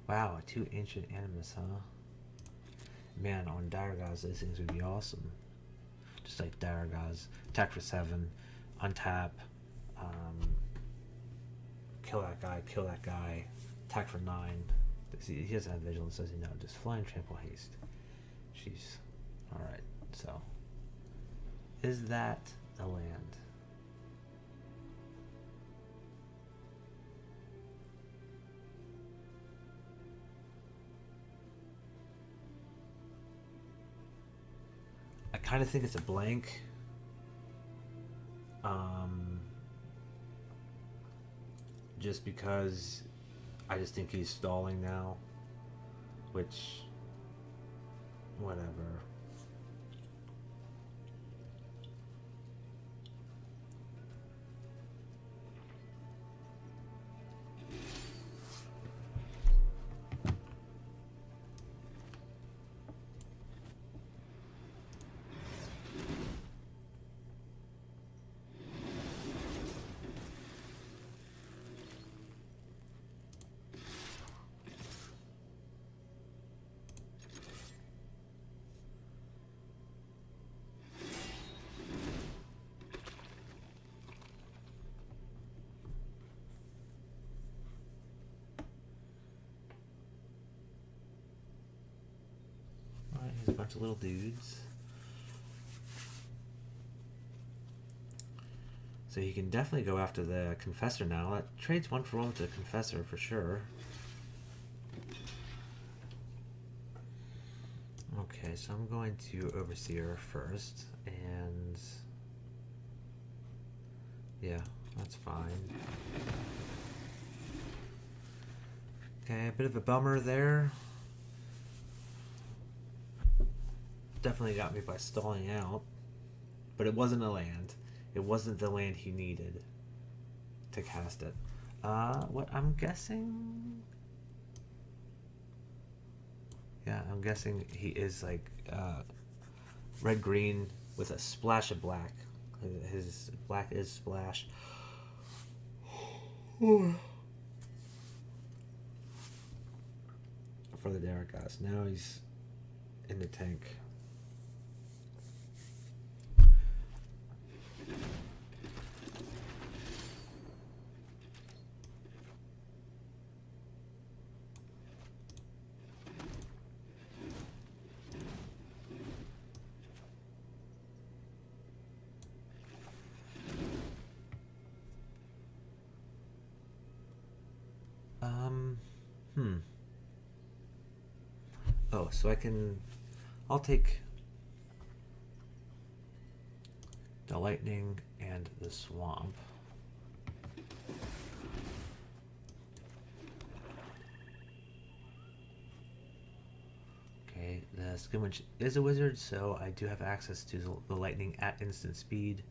Wow, 2 ancient animus, huh? Man, on Dargaz, these things would be awesome. Just like Dargaz, attack for 7, untap, kill that guy, attack for 9. See, he doesn't have vigilance, does he? No, just fly and trample haste. Jeez. Alright, so. Is that the land? I kind of think it's a blank. Just because I just think he's stalling now, which, whatever. Here's a bunch of little dudes. So he can definitely go after the Confessor now. That trades 1 for 1 with the Confessor for sure. Okay, so I'm going to Overseer first, and yeah, that's fine. Okay, a bit of a bummer there. Definitely got me by stalling out, but it wasn't a land. It wasn't the land he needed to cast it. What I'm guessing? Yeah, I'm guessing he is like red-green with a splash of black. His black is splash. For the Dargaz. Now he's in the tank. Oh, so I'll take the lightning and the swamp. Okay, the Skinwitch is a wizard, so I do have access to the lightning at instant speed.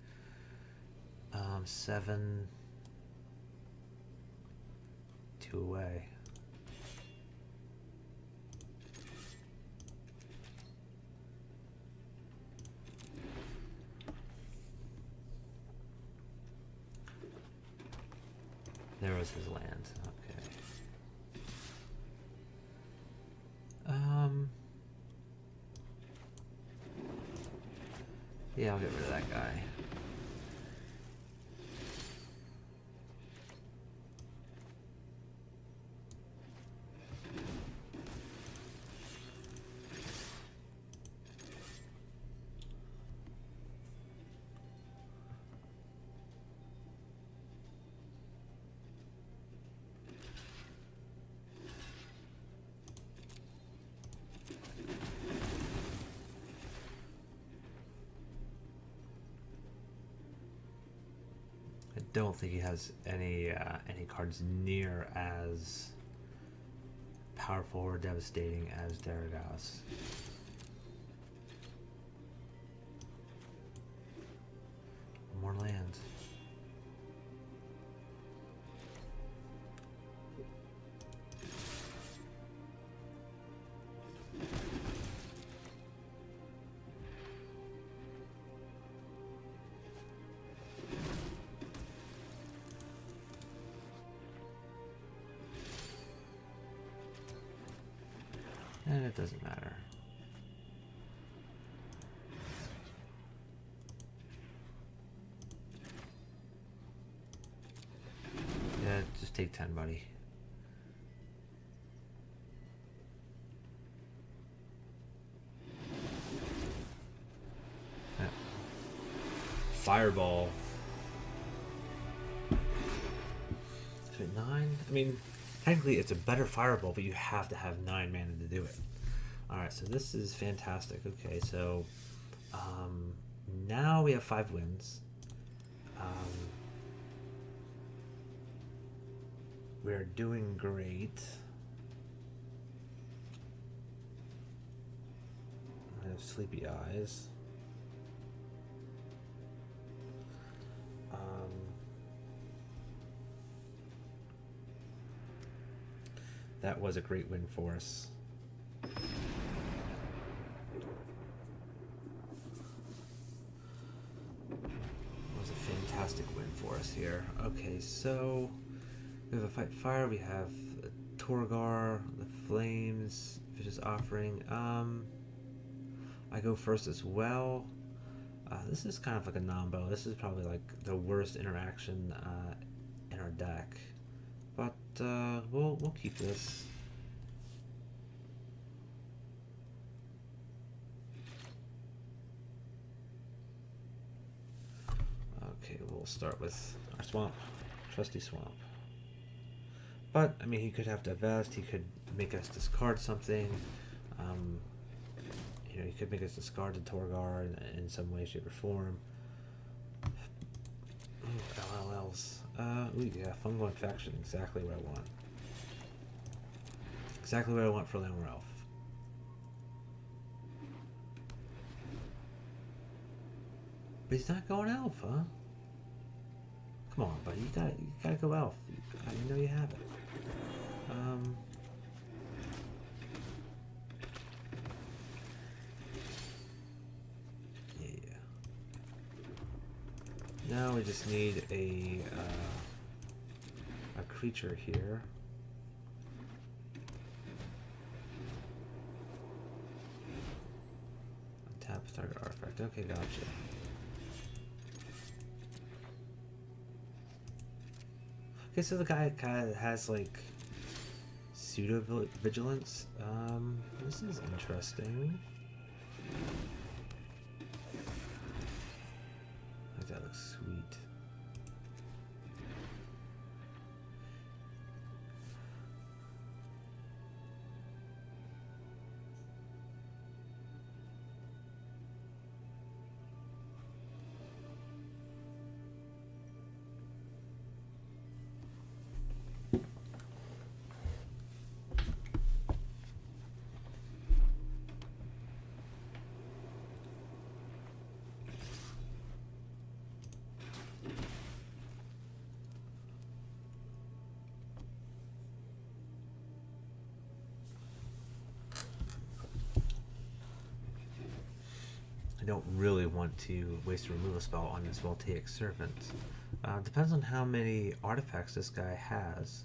7, 2 away. There was his land. Okay. Yeah, I'll get rid of that guy. Don't think he has any cards near as powerful or devastating as Daragas. More land. And it doesn't matter. Yeah, just take 10, buddy. Yeah. Fireball. Is it 9? I mean, technically it's a better fireball, but you have to have 9 mana to do it. Alright, so this is fantastic. Okay, so now we have 5 wins. We're doing great. I have sleepy eyes. That was a great win for us. It was a fantastic win for us here. Okay, so we have a fight fire. We have Torgar, the flames, vicious offering. I go first as well. This is kind of like a nombo. This is probably like the worst interaction in our deck, but we'll keep this. Okay, we'll start with our swamp, trusty swamp. But I mean, he could have divest. He could make us discard something. You know, he could make us discard the Torgar in some way, shape, or form. Ooh, LLLs. Ooh, yeah, fungal infection. Exactly what I want. Exactly what I want for Landwar Elf. But he's not going elf, huh? Come on, buddy. You gotta go elf. I know you have it. Yeah. Now we just need a creature here. Untap target artifact. Okay, gotcha. Okay, so the guy kind of has like pseudo vigilance. This is interesting. Like that looks sweet. I don't really want to waste a removal spell on this Voltaic Servant. Depends on how many artifacts this guy has.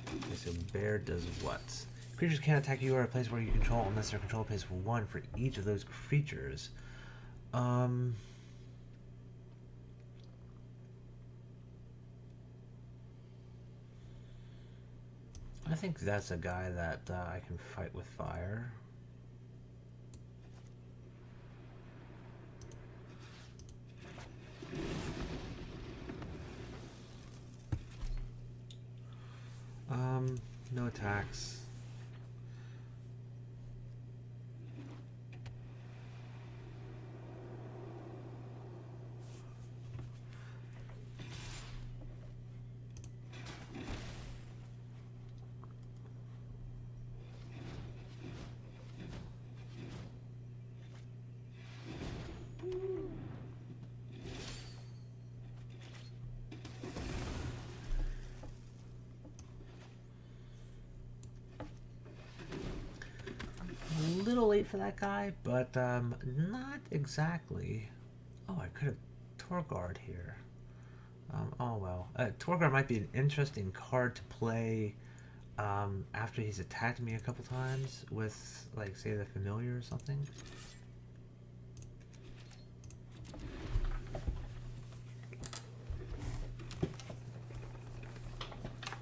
Okay, so Bear does what? Creatures can't attack you or a place where you control unless their control pays 1 for each of those creatures. I think that's a guy that I can fight with fire. No attacks. late for that guy, but not exactly. Oh, I could have Torguard here. Oh well. Torguard might be an interesting card to play after he's attacked me a couple times with, like, say, the Familiar or something.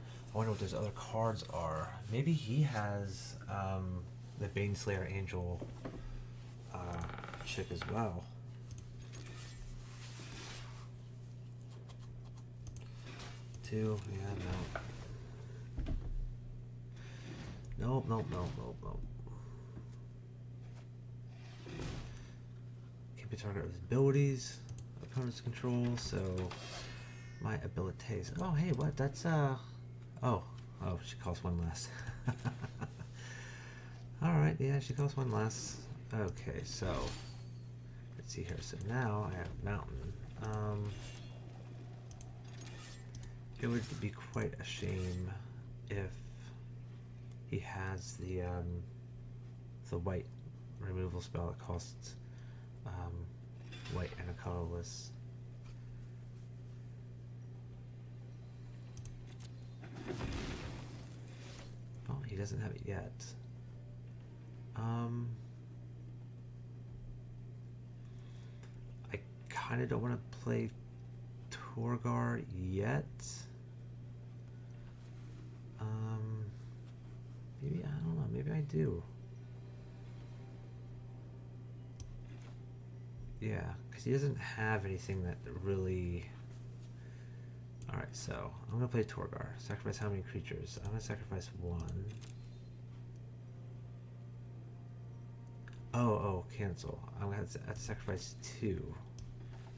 I wonder what those other cards are. Maybe he has the Baneslayer Angel chick as well. Two, yeah, no. Nope. Can't be targeted with abilities, opponent's control, so my abilities. Oh, hey, what? That's, Oh, she costs one less. Alright, yeah, she costs one less. Okay, so let's see here. So now I have Mountain. It would be quite a shame if he has the white removal spell that costs white and a colorless. Oh, he doesn't have it yet. I kind of don't want to play Torgar yet. Maybe, I don't know, maybe I do. Yeah, because he doesn't have anything that really... Alright, so I'm going to play Torgar. Sacrifice how many creatures? I'm going to sacrifice one. Oh, cancel. I'm going to have to sacrifice two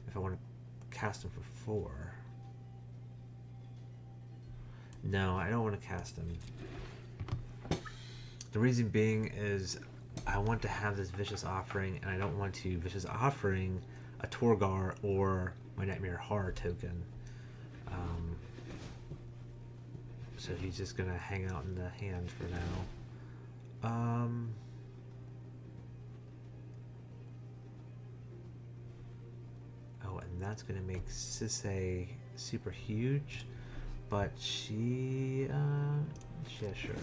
if I want to cast him for 4. No, I don't want to cast him. The reason being is I want to have this Vicious Offering, and I don't want to Vicious Offering a Torgar or my Nightmare Horror token. So he's just gonna hang out in the hand for now. Oh, and that's gonna make Sisay super huge, but yeah, sure.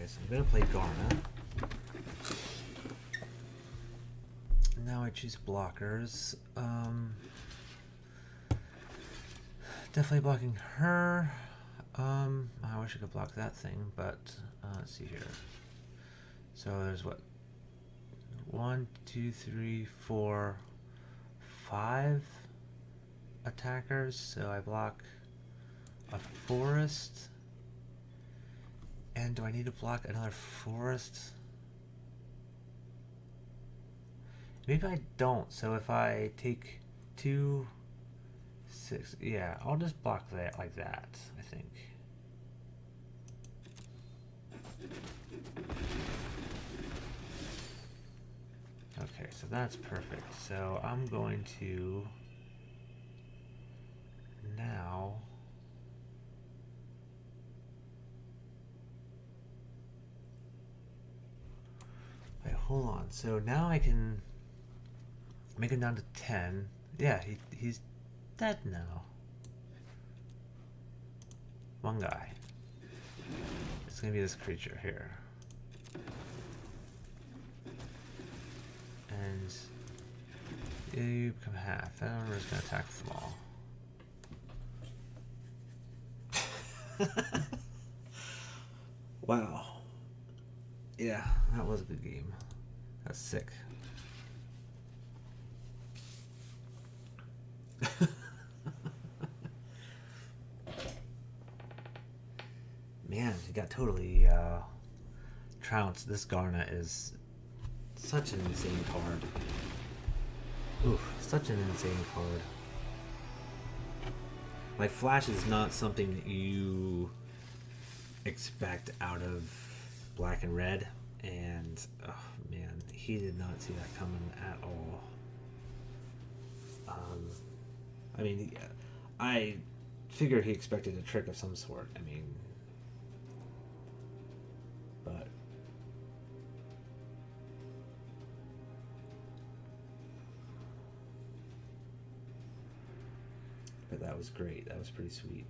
So I'm going to play Garna. Now I choose blockers. Definitely blocking her. I wish I could block that thing, but let's see here. So there's what? 1, 2, 3, 4, 5 attackers. So I block a forest. And do I need to block another forest? Maybe I don't. So if I take 2, 6, yeah, I'll just block that like that, I think. Okay, so that's perfect. So I'm going to now... Wait, hold on. So now I can make him down to 10. Yeah, he's dead now. One guy. It's gonna be this creature here. And you become half. And we're just gonna attack them all. Wow. Yeah, that was a good game. That's sick. Man, he got totally trounced. This Garnet is such an insane card. Oof, such an insane card. Like, Flash is not something that you expect out of black and red, and oh man, he did not see that coming at all. I mean, I figured he expected a trick of some sort. I mean, but that was great. That was pretty sweet.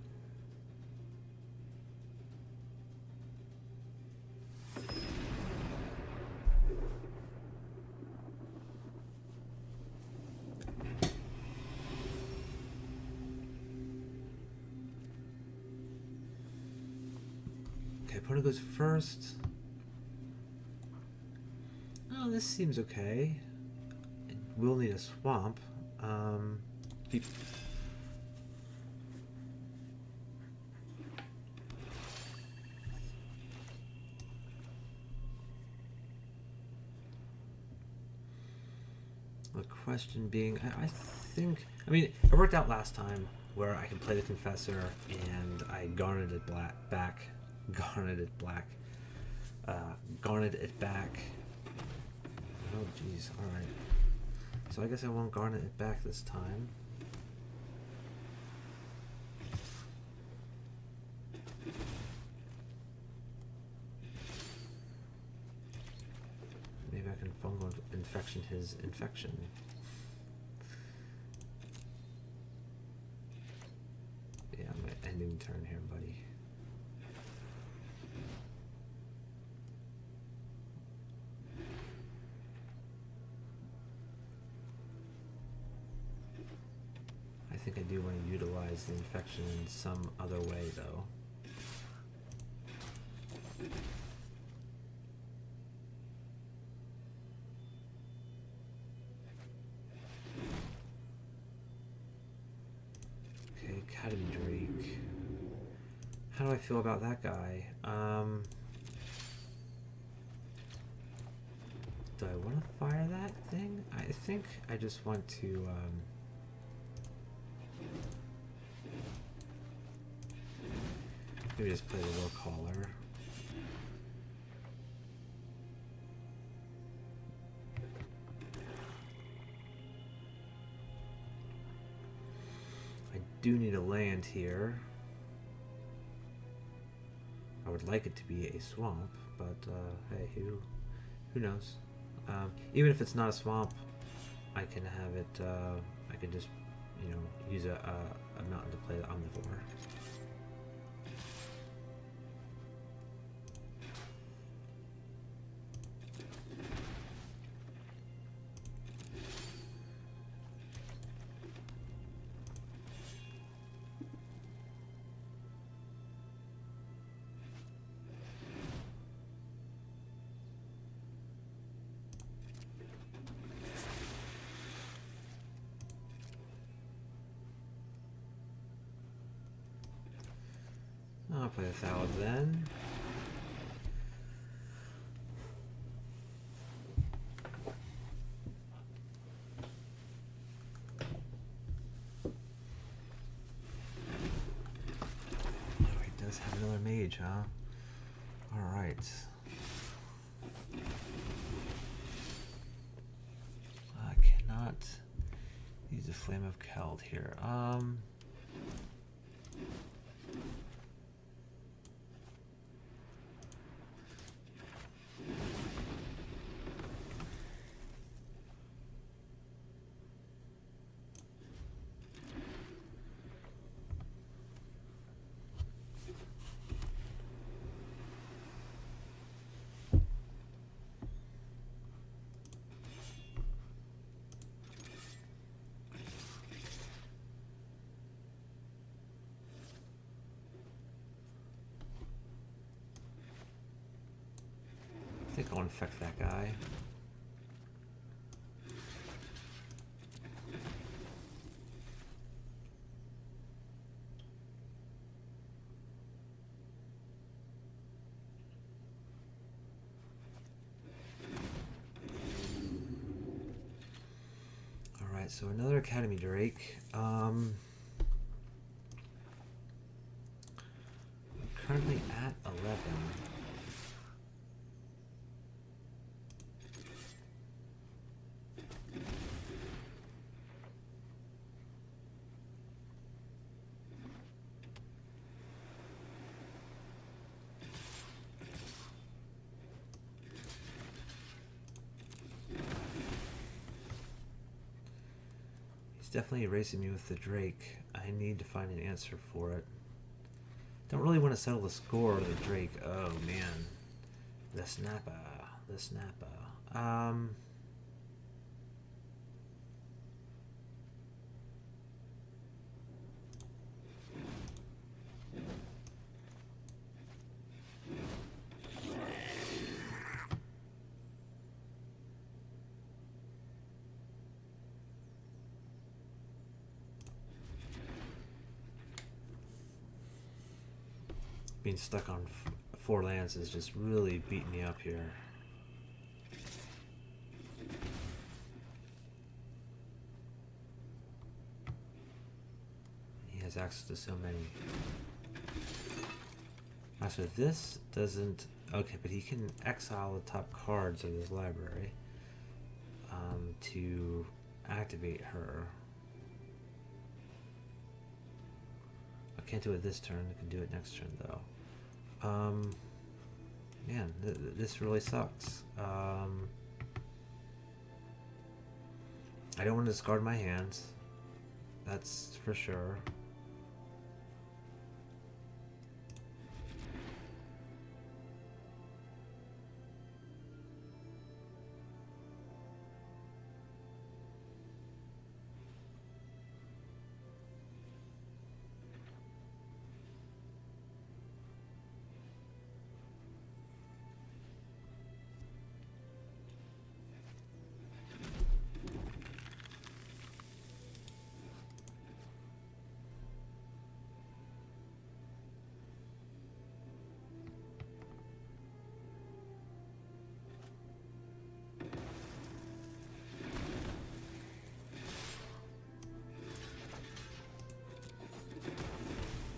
Okay, opponent goes first. Oh, this seems okay. We'll need a swamp. The question being, I think, I mean, it worked out last time where I could play the Confessor and I garnered it back. Garnered it back. Oh, jeez, alright. So I guess I won't garnet it back this time. Maybe I can fungal infection his infection. Yeah, I'm ending turn here, buddy. I think I do want to utilize the infection in some other way, though. Okay, Academy Drake. How do I feel about that guy? Do I want to fire that thing? I think I just want to maybe just play the Will Caller. I do need a land here. I would like it to be a swamp, but hey, who knows? Even if it's not a swamp, I can have it. I can just, you know, use a mountain to play the Omnivore. I'll play the Thallid then. Oh, he does have another mage, huh? Alright. I cannot use a Flame of Keld here. I think I'll infect that guy. Alright, so another Academy Drake. Currently at 11. He's definitely erasing me with the Drake. I need to find an answer for it. Don't really want to settle the score of the Drake. Oh man. The Snapper. The Snapper. Being stuck on 4 lands is just really beating me up here. He has access to so many. So this doesn't... Okay, but he can exile the top cards of his library to activate her. I can't do it this turn. I can do it next turn, though. Man, this really sucks. I don't want to discard my hands. That's for sure.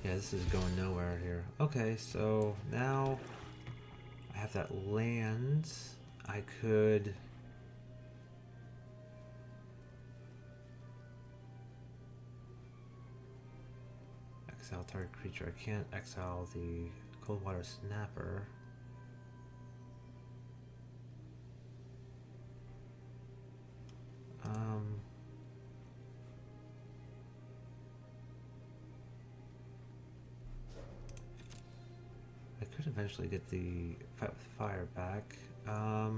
Yeah, this is going nowhere here. Okay, so now I have that land. I could... exile target creature. I can't exile the Coldwater Snapper. I could eventually get the Fight with Fire back. I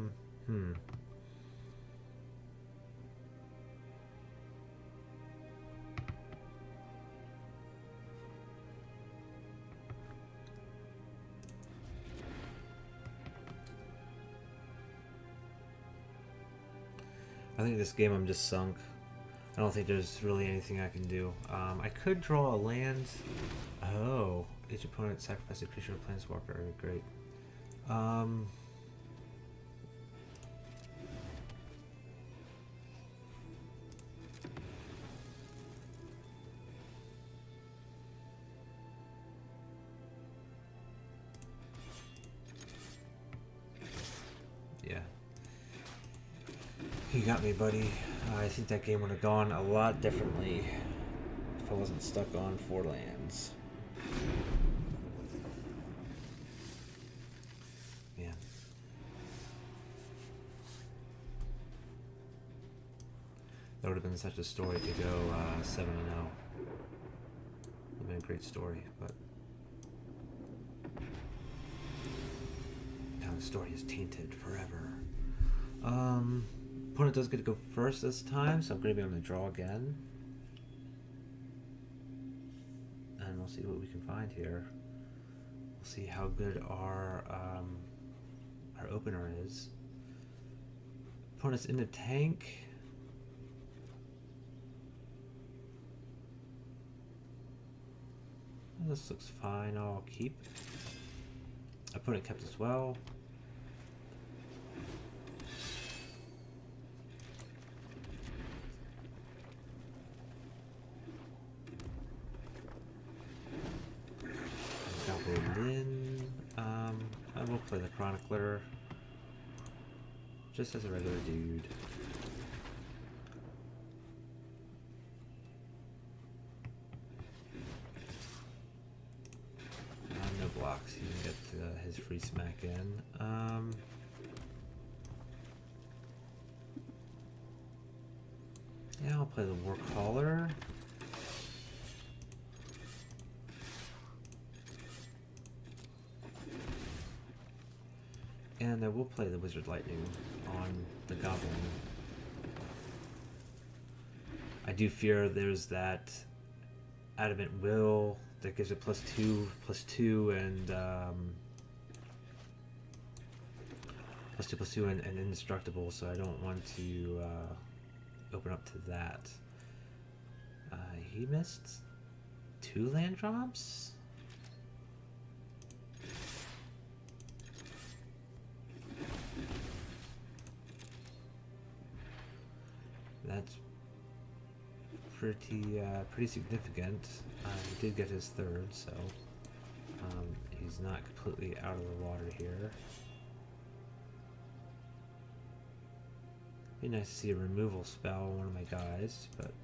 think this game I'm just sunk. I don't think there's really anything I can do. I could draw a land. Oh, each opponent sacrifice a creature or planeswalker. Great. Yeah. You got me, buddy. I think that game would have gone a lot differently if I wasn't stuck on 4 lands. Man. That would have been such a story to go 7-0. It would have been a great story, but now the story is tainted forever. Opponent does get to go first this time, so I'm going to be able to draw again. And we'll see what we can find here. We'll see how good our opener is. Opponent's in the tank. This looks fine, I'll keep. Opponent kept as well. Lynn. I will play the Chronicler just as a regular dude. No blocks. He can get his free smack in. Yeah, I'll play the Warcaller. And I will play the Wizard Lightning on the Goblin. I do fear there's that Adamant Will that gives it +2, and +2/+2 and indestructible, so I don't want to open up to that. He missed 2 land drops? That's pretty significant. He did get his 3rd, so he's not completely out of the water here. Be nice to see a removal spell on one of my guys, but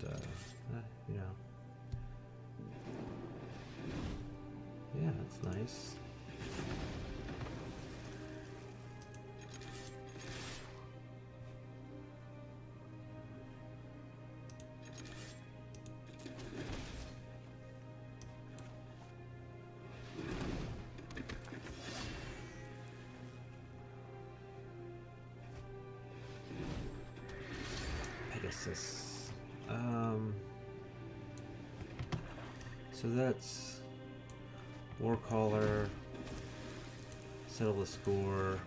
you know, yeah, that's nice. So that's Warcaller, settle the score.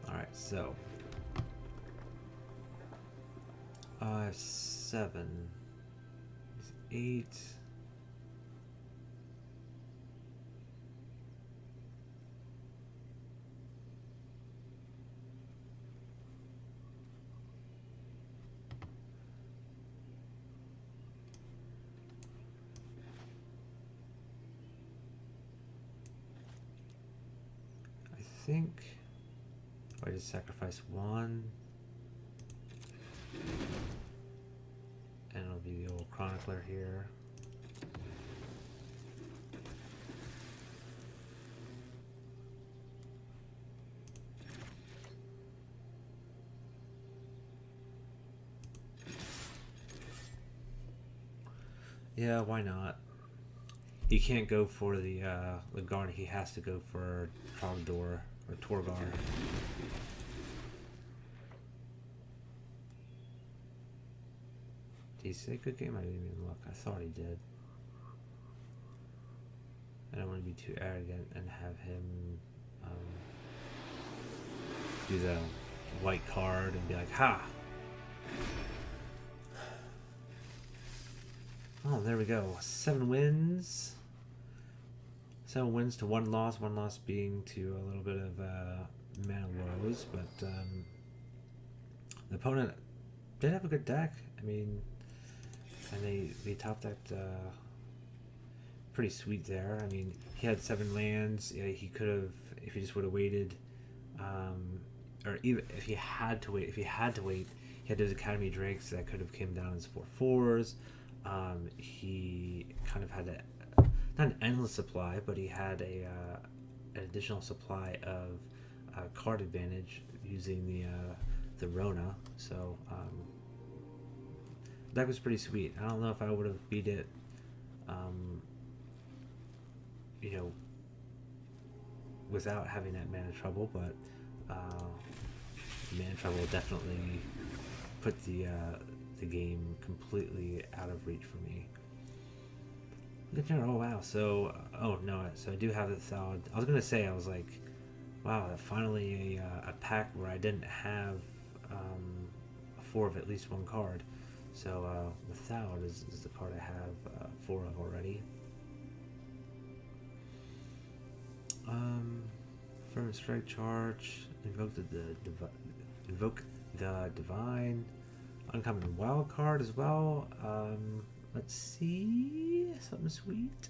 Alright, so I have 7. 8. I think I just sacrifice 1. And it'll be the old Chronicler here. Yeah, why not? He can't go for the guard. He has to go for Trogdor or Torgar. Did he say good game? I didn't even look. I thought he did. I don't want to be too arrogant and have him do the white card and be like, ha! Oh, there we go. 7 wins. 7 wins to 1 loss. 1 loss being to a little bit of mana woes, but the opponent did have a good deck. I mean, and they top decked pretty sweet there. I mean, he had 7 lands. Yeah, he could have, if he just would have waited, or even if he had to wait, he had those Academy Drakes that could have came down as 4/4s. He kind of had not an endless supply, but he had an additional supply of card advantage using the Rona. So that was pretty sweet. I don't know if I would have beat it, you know, without having that mana trouble, but mana trouble definitely put the game completely out of reach for me. Look at there. Oh wow. So oh no. So I do have the Thawed. I was gonna say, I was like, wow, finally a pack where I didn't have 4 of at least 1 card. So the Thawed is the card I have 4 of already. Firm strike charge. Invoke the divine. Uncommon wild card as well. Let's see, something sweet.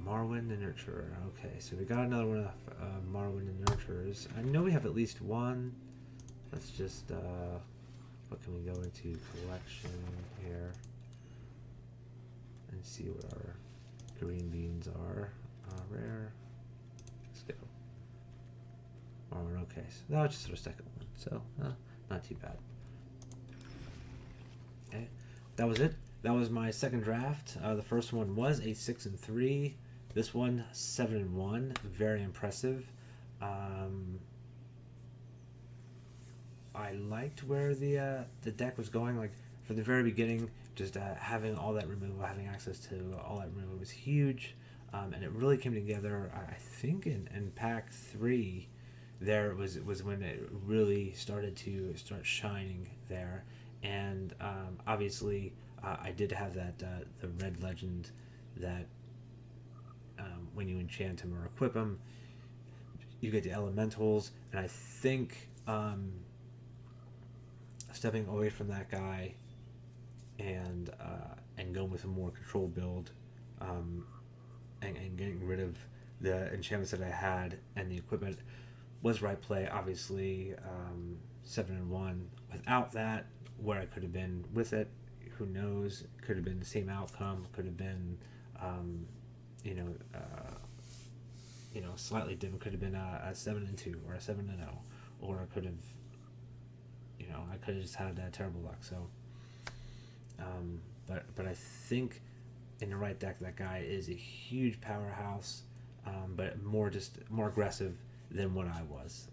Marwyn the Nurturer. Okay, so we got another one of Marwyn the Nurturers. I know we have at least one. Let's just what can we go into collection here and see what our green beans are. Rare. Let's go. Marwyn. Okay, so that was just our second one. So not too bad. Okay, that was it. That was my second draft. The first one was a 6-3. This one 7-1. Very impressive. I liked where the deck was going. Like from the very beginning, just having all that removal, having access to all that removal was huge, and it really came together. I think in pack 3. There was when it really started to shining there, and obviously I did have that the red legend that when you enchant him or equip him, you get the elementals, and I think stepping away from that guy and going with a more control build, and getting rid of the enchantments that I had and the equipment was right play. Obviously 7-1. Without that, where I could have been with it, who knows? Could have been the same outcome. Could have been slightly different. Could have been a 7-2 or a 7-0, or I could have I could have just had terrible luck. So but I think in the right deck, that guy is a huge powerhouse, but more aggressive than what I was.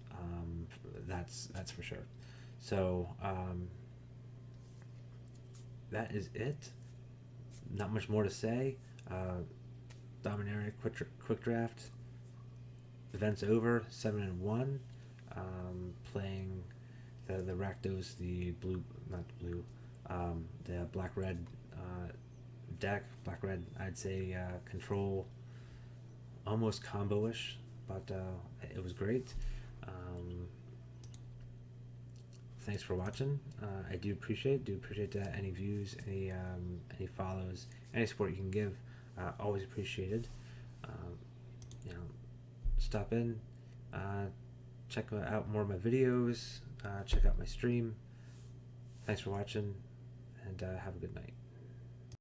That's for sure. So that is it. Not much more to say. Dominaria quick draft. Event's over. 7-1. Playing the Rakdos, the blue, not blue, the black red deck. Black red, I'd say control, almost combo-ish, but it was great. Thanks for watching. I do appreciate any views, any follows, any support you can give. Always appreciated. Stop in, check out more of my videos, check out my stream. Thanks for watching, and have a good night.